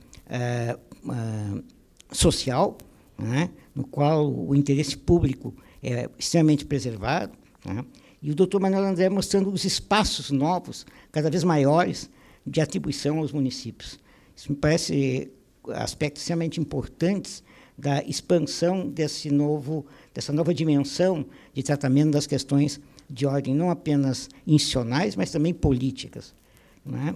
social, né, no qual o interesse público é extremamente preservado, né, e o doutor Manuel André mostrando os espaços novos, cada vez maiores, de atribuição aos municípios. Isso me parece aspectos extremamente importantes da expansão dessa nova dimensão de tratamento das questões de ordem não apenas institucionais, mas também políticas, né?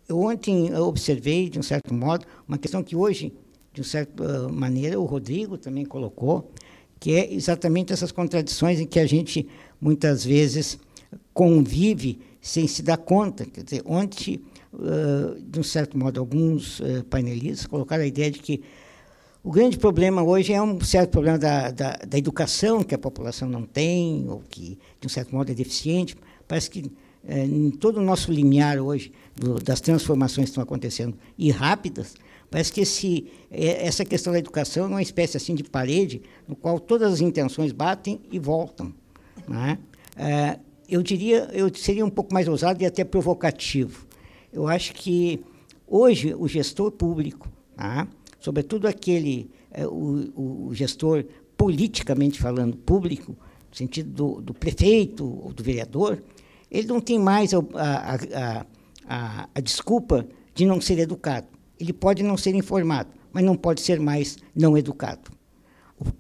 Eu ontem observei, de um certo modo, uma questão que hoje, de uma certa maneira, o Rodrigo também colocou, que é exatamente essas contradições em que a gente, muitas vezes, convive sem se dar conta. Quer dizer, ontem, de um certo modo, alguns painelistas colocaram a ideia de que o grande problema hoje é um certo problema da educação, que a população não tem, ou que, de um certo modo, é deficiente. Parece que, em todo o nosso limiar hoje, das transformações que estão acontecendo, e rápidas, parece que essa questão da educação é uma espécie assim de parede, no qual todas as intenções batem e voltam, né? Eu seria um pouco mais ousado e até provocativo. Eu acho que, hoje, o gestor público, tá? Sobretudo o gestor, politicamente falando, público, no sentido do prefeito ou do vereador, ele não tem mais a desculpa de não ser educado. Ele pode não ser informado, mas não pode ser mais não educado.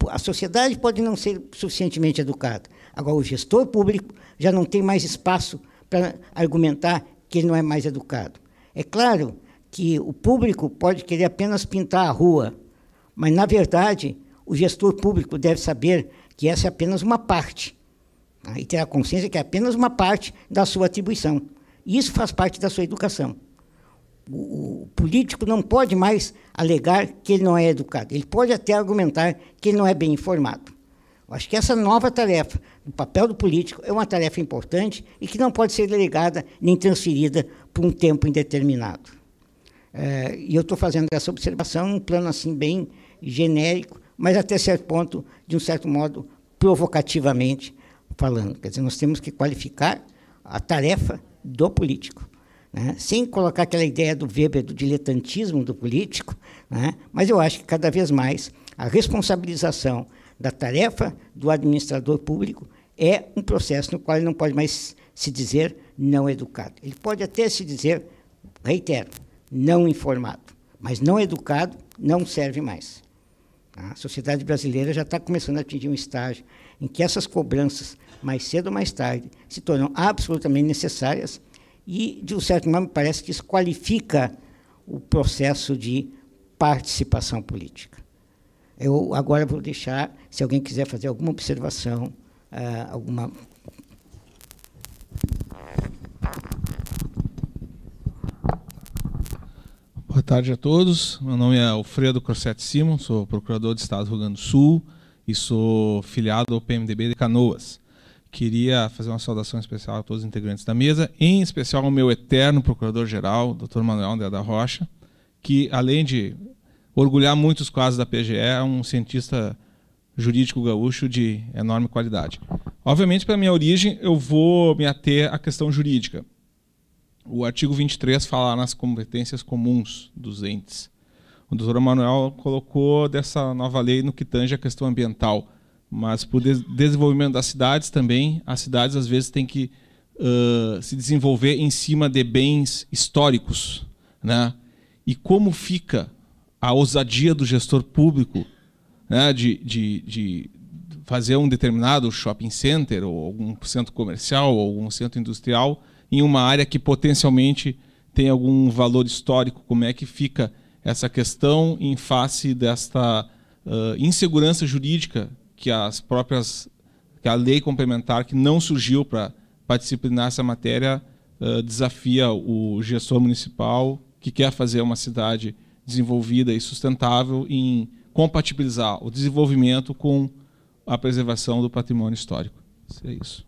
A sociedade pode não ser suficientemente educada. Agora, o gestor público já não tem mais espaço para argumentar que ele não é mais educado. É claro que o público pode querer apenas pintar a rua, mas, na verdade, o gestor público deve saber que essa é apenas uma parte, tá? E ter a consciência que é apenas uma parte da sua atribuição. E isso faz parte da sua educação. O político não pode mais alegar que ele não é educado. Ele pode até argumentar que ele não é bem informado. Eu acho que essa nova tarefa, o papel do político, é uma tarefa importante e que não pode ser delegada nem transferida por um tempo indeterminado. E eu estou fazendo essa observação num plano assim bem genérico, mas até certo ponto, de um certo modo, provocativamente falando. Quer dizer, nós temos que qualificar a tarefa do político, né? Sem colocar aquela ideia do Weber, do diletantismo do político, né? Mas eu acho que, cada vez mais, a responsabilização da tarefa do administrador público é um processo no qual ele não pode mais se dizer não educado. Ele pode até se dizer, reitero, não informado, mas não educado não serve mais. A sociedade brasileira já está começando a atingir um estágio em que essas cobranças, mais cedo ou mais tarde, se tornam absolutamente necessárias e, de um certo modo, me parece que isso qualifica o processo de participação política. Eu agora vou deixar, se alguém quiser fazer alguma observação, alguma... Boa tarde a todos. Meu nome é Alfredo Crossetti Simon, sou procurador do Estado do Rio Grande do Sul e sou filiado ao PMDB de Canoas. Queria fazer uma saudação especial a todos os integrantes da mesa, em especial ao meu eterno procurador-geral, Dr. Manuel André da Rocha, que, além de orgulhar muitos casos da PGE, é um cientista jurídico gaúcho de enorme qualidade. Obviamente, para minha origem, eu vou me ater à questão jurídica. O artigo 23 fala nas competências comuns dos entes. O doutor Manuel colocou dessa nova lei no que tange a questão ambiental, mas por desenvolvimento das cidades também, as cidades às vezes têm que se desenvolver em cima de bens históricos, né? E como fica a ousadia do gestor público, né, de fazer um determinado shopping center, ou algum centro comercial, ou algum centro industrial, em uma área que potencialmente tem algum valor histórico? Como é que fica essa questão em face desta insegurança jurídica que que a lei complementar, que não surgiu para disciplinar essa matéria, desafia o gestor municipal que quer fazer uma cidade desenvolvida e sustentável em compatibilizar o desenvolvimento com a preservação do patrimônio histórico. É isso.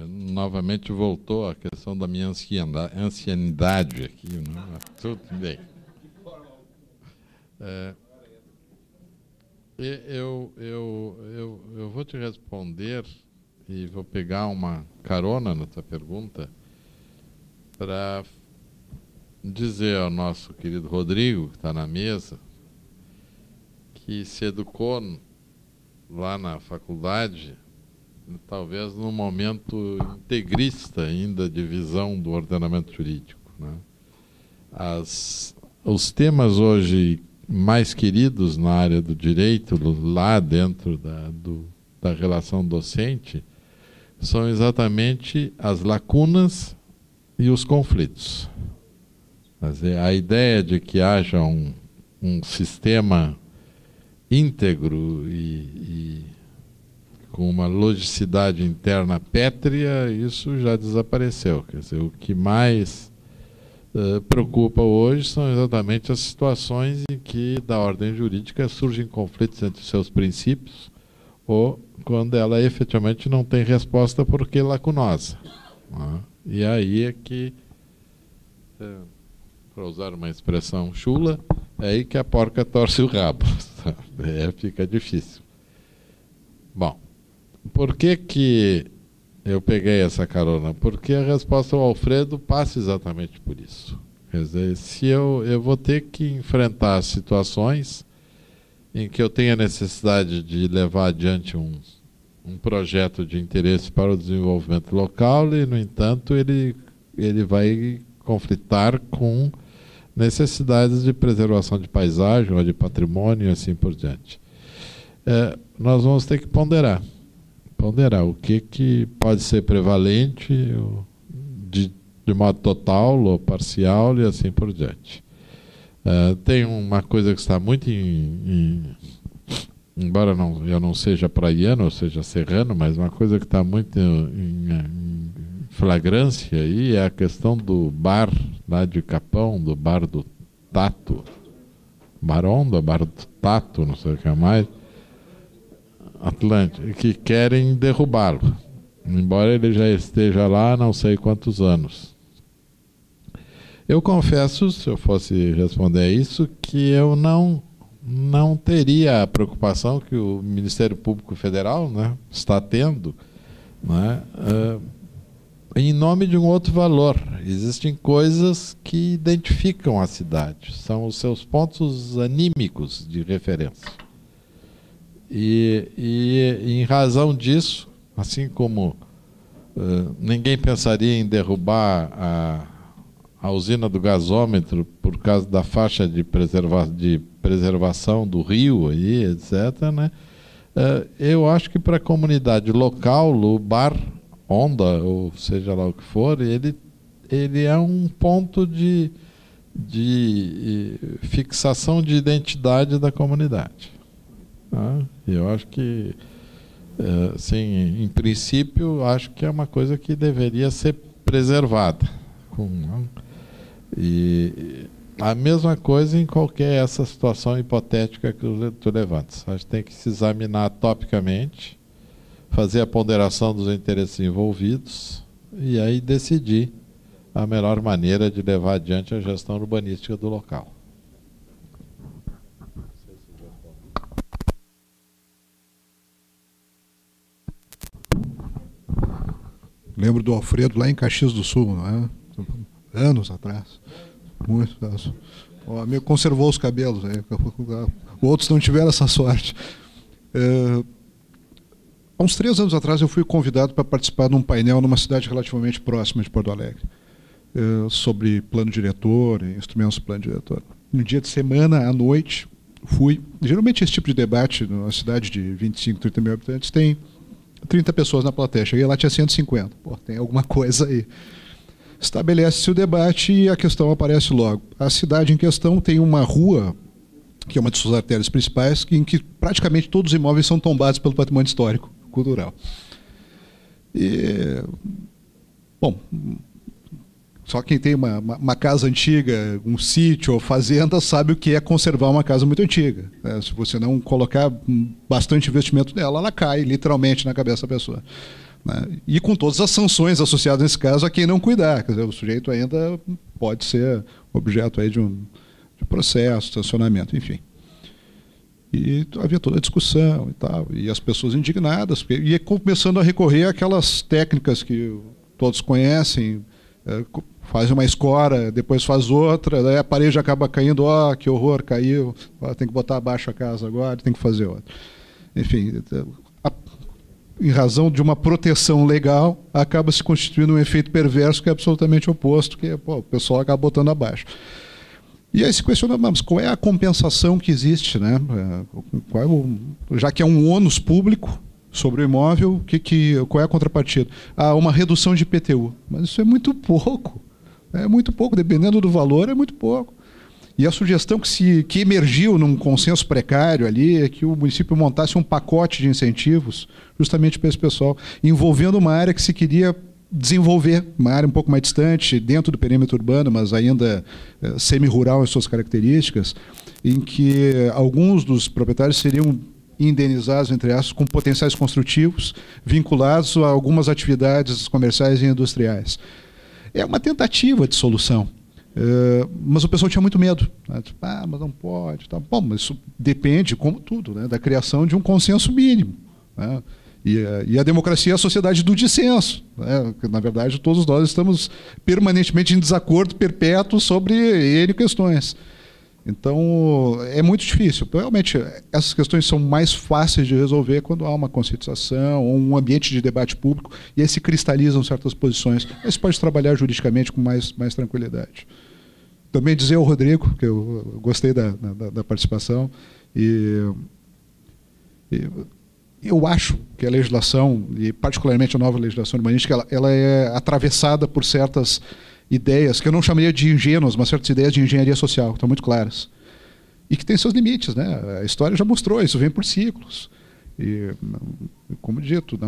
Novamente voltou a questão da minha ancianidade aqui, né? Tudo bem. Eu vou te responder e vou pegar uma carona na tua pergunta para dizer ao nosso querido Rodrigo, que está na mesa, que se educou lá na faculdade, talvez num momento integrista ainda de visão do ordenamento jurídico, né? Os temas hoje mais queridos na área do direito, lá dentro da relação docente, são exatamente as lacunas e os conflitos. A ideia de que haja um sistema íntegro e com uma logicidade interna pétrea, isso já desapareceu. Quer dizer, o que mais preocupa hoje são exatamente as situações em que, da ordem jurídica, surgem conflitos entre seus princípios, ou quando ela efetivamente não tem resposta porque é lacunosa, né? E aí é que, para usar uma expressão chula, é aí que a porca torce o rabo. Fica difícil. Bom, por que eu peguei essa carona? Porque a resposta ao Alfredo passa exatamente por isso. Quer dizer, se eu vou ter que enfrentar situações em que eu tenha necessidade de levar adiante um projeto de interesse para o desenvolvimento local e, no entanto, ele vai conflitar com necessidades de preservação de paisagem ou de patrimônio e assim por diante. Nós vamos ter que ponderar o que pode ser prevalente de modo total ou parcial e assim por diante. Tem uma coisa que está muito embora eu não seja praiano ou seja serrano, mas uma coisa que está muito em flagrância aí é a questão do bar lá de Capão, do bar do Tato, Baronda, bar do Tato, não sei o que mais, Atlântico, que querem derrubá-lo, embora ele já esteja lá há não sei quantos anos. Eu confesso, se eu fosse responder isso, que eu não teria a preocupação que o Ministério Público Federal, né, está tendo né, em nome de um outro valor. Existem coisas que identificam a cidade, são os seus pontos anímicos de referência. E em razão disso, assim como ninguém pensaria em derrubar a usina do gasômetro por causa da faixa de preservação do rio, aí, etc., né? Eu acho que para a comunidade local, o bar Onda, ou seja lá o que for, ele é um ponto de fixação de identidade da comunidade. Tá? Eu acho que, assim, em princípio, acho que é uma coisa que deveria ser preservada. E a mesma coisa em qualquer essa situação hipotética que tu levantas. Acho que tem que se examinar topicamente, fazer a ponderação dos interesses envolvidos e aí decidir a melhor maneira de levar adiante a gestão urbanística do local. Lembro do Alfredo lá em Caxias do Sul, não é? Anos atrás. Muito. O amigo conservou os cabelos. Outros não tiveram essa sorte. Há uns 3 anos atrás eu fui convidado para participar de um painel numa cidade relativamente próxima de Porto Alegre, sobre plano diretor, instrumentos de plano diretor. No dia de semana, à noite, fui. Geralmente esse tipo de debate, numa cidade de 25, 30 mil habitantes, tem 30 pessoas na plateia. Cheguei lá, tinha 150. Pô, tem alguma coisa aí. Estabelece-se o debate e a questão aparece logo. A cidade em questão tem uma rua, que é uma de suas artérias principais, em que praticamente todos os imóveis são tombados pelo patrimônio histórico, cultural. E, bom, só quem tem uma casa antiga, um sítio ou fazenda, sabe o que é conservar uma casa muito antiga. Se você não colocar bastante investimento nela, ela cai literalmente na cabeça da pessoa. E com todas as sanções associadas nesse caso a quem não cuidar. Quer dizer, o sujeito ainda pode ser objeto aí de processo, sancionamento, enfim. E havia toda a discussão e tal, e as pessoas indignadas, e ia começando a recorrer àquelas técnicas que todos conhecem, faz uma escora, depois faz outra, daí a parede acaba caindo, que horror, caiu, tem que botar abaixo a casa agora, tem que fazer outra. Enfim, em razão de uma proteção legal, acaba se constituindo um efeito perverso que é absolutamente oposto, que o pessoal acaba botando abaixo. E aí se questiona, mas qual é a compensação que existe, né? Já que é um ônus público sobre o imóvel, qual é a contrapartida? Uma redução de IPTU. Mas isso é muito pouco. É muito pouco, dependendo do valor, é muito pouco. E a sugestão que emergiu num consenso precário ali é que o município montasse um pacote de incentivos justamente para esse pessoal, envolvendo uma área que se queria desenvolver, uma área um pouco mais distante, dentro do perímetro urbano, mas ainda semi-rural em suas características, em que alguns dos proprietários seriam indenizados, entre aspas, com potenciais construtivos vinculados a algumas atividades comerciais e industriais. É uma tentativa de solução. Mas o pessoal tinha muito medo. Tipo, mas não pode. Tá. Bom, mas isso depende, como tudo, né, da criação de um consenso mínimo. Né? E a democracia é a sociedade do dissenso. Né? Na verdade, todos nós estamos permanentemente em desacordo perpétuo sobre N questões. Então, é muito difícil. Realmente, essas questões são mais fáceis de resolver quando há uma conscientização ou um ambiente de debate público e aí se cristalizam certas posições. Mas pode trabalhar juridicamente com mais tranquilidade. Também dizer ao Rodrigo, que eu gostei da participação, e eu acho que a legislação, e particularmente a nova legislação urbanística, ela é atravessada por certas ideias, que eu não chamaria de ingênuas, mas certas ideias de engenharia social, que estão muito claras. E que tem seus limites, né? A história já mostrou, isso vem por ciclos. E, como dito,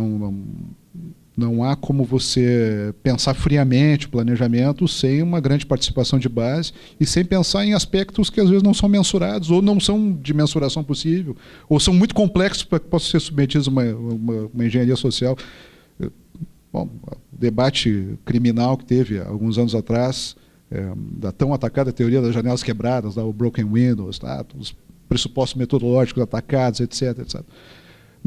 não há como você pensar friamente o planejamento sem uma grande participação de base e sem pensar em aspectos que às vezes não são mensurados, ou não são de mensuração possível, ou são muito complexos para que possam ser submetidos a uma engenharia social. Bom, o debate criminal que teve alguns anos atrás, da tão atacada teoria das janelas quebradas, o broken windows, os pressupostos metodológicos atacados, etc.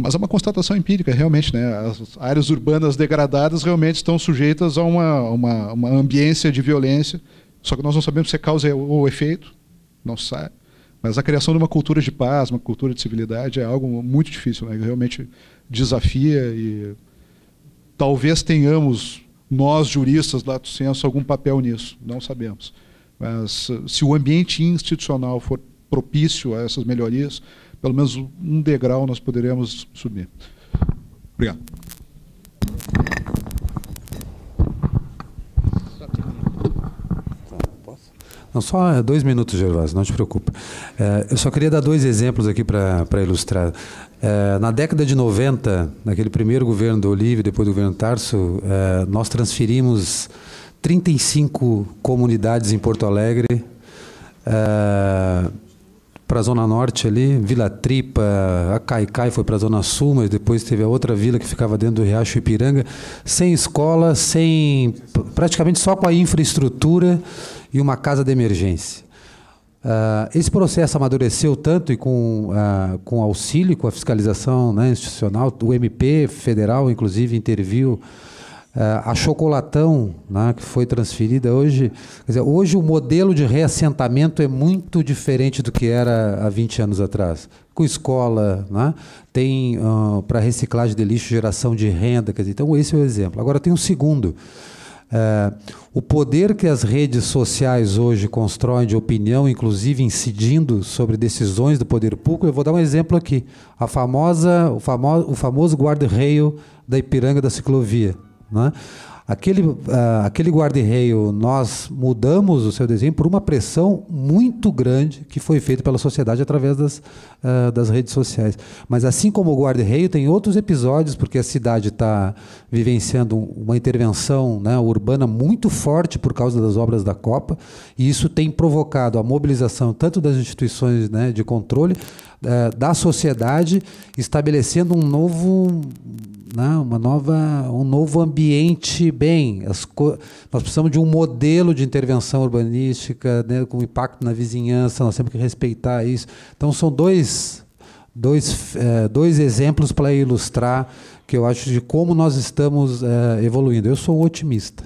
Mas é uma constatação empírica, realmente, né? As áreas urbanas degradadas realmente estão sujeitas a uma ambiência de violência, só que nós não sabemos se é causa ou efeito, não se sabe. Mas a criação de uma cultura de paz, uma cultura de civilidade é algo muito difícil, né? Realmente desafia e talvez tenhamos, nós juristas, lato sensu, algum papel nisso, não sabemos. Mas se o ambiente institucional for propício a essas melhorias, pelo menos um degrau nós poderemos subir. Obrigado. Não, só 2 minutos, Gervásio, não te preocupe. Eu só queria dar 2 exemplos aqui para ilustrar. Na década de 90, naquele primeiro governo do Olívio, depois do governo Tarso, nós transferimos 35 comunidades em Porto Alegre para a Zona Norte ali, Vila Tripa, a Caicai foi para a Zona Sul, mas depois teve a outra vila que ficava dentro do Riacho Ipiranga, sem escola, praticamente só com a infraestrutura e uma casa de emergência. Esse processo amadureceu tanto e com auxílio, com a fiscalização, né, institucional, o MP federal, inclusive, interviu. A Chocolatão, né, que foi transferida hoje. Quer dizer, hoje o modelo de reassentamento é muito diferente do que era há 20 anos atrás. Com escola, né, tem para reciclagem de lixo, geração de renda. Quer dizer, então, esse é o exemplo. Agora, tem um segundo. O poder que as redes sociais hoje constroem de opinião, inclusive incidindo sobre decisões do poder público, eu vou dar um exemplo aqui. O famoso guarda-reio da Ipiranga da ciclovia. Né? Aquele guarda-reio, nós mudamos o seu desenho por uma pressão muito grande que foi feita pela sociedade através das redes sociais. Mas assim como o guarda-reio, tem outros episódios, porque a cidade está vivenciando uma intervenção, né, urbana muito forte por causa das obras da Copa, e isso tem provocado a mobilização tanto das instituições, né, de controle, da sociedade, estabelecendo um novo ambiente bem. Nós precisamos de um modelo de intervenção urbanística, né, com impacto na vizinhança, nós temos que respeitar isso. Então, são dois exemplos para ilustrar que eu acho de como nós estamos evoluindo. Eu sou um otimista.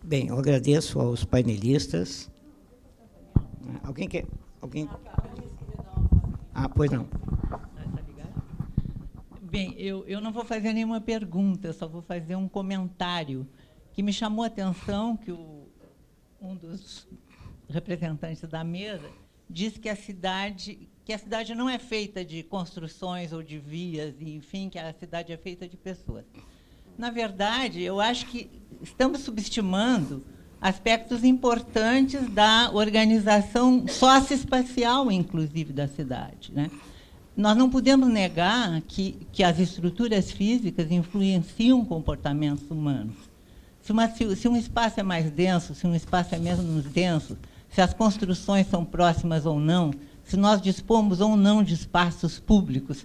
Bem, eu agradeço aos painelistas. Alguém quer? Alguém? Pois não. Bem, eu não vou fazer nenhuma pergunta, eu só vou fazer um comentário que me chamou a atenção, que um dos representantes da mesa disse que a cidade não é feita de construções ou de vias, enfim, que a cidade é feita de pessoas. Na verdade, eu acho que estamos subestimando aspectos importantes da organização socioespacial, inclusive, da cidade, né? Nós não podemos negar que as estruturas físicas influenciam comportamentos humanos. Se um espaço é mais denso, se um espaço é menos denso, se as construções são próximas ou não, se nós dispomos ou não de espaços públicos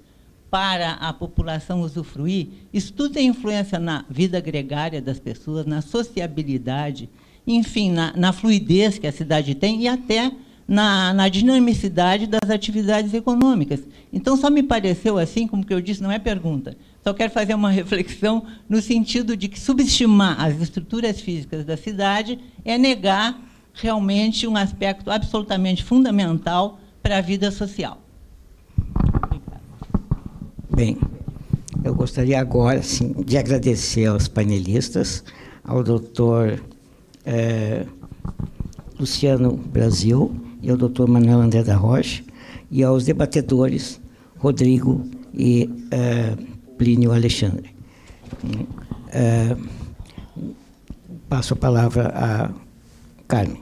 para a população usufruir, isso tudo tem influência na vida gregária das pessoas, na sociabilidade, enfim, na fluidez que a cidade tem e até na dinamicidade das atividades econômicas. Então, só me pareceu assim, como que eu disse, não é pergunta, só quero fazer uma reflexão no sentido de que subestimar as estruturas físicas da cidade é negar realmente um aspecto absolutamente fundamental para a vida social. Obrigada. Bem, eu gostaria agora, sim, de agradecer aos painelistas, ao doutor Luciano Brasil e ao doutor Manuel André da Rocha, e aos debatedores Rodrigo e Plínio Alexandre. Passo a palavra a Carmen.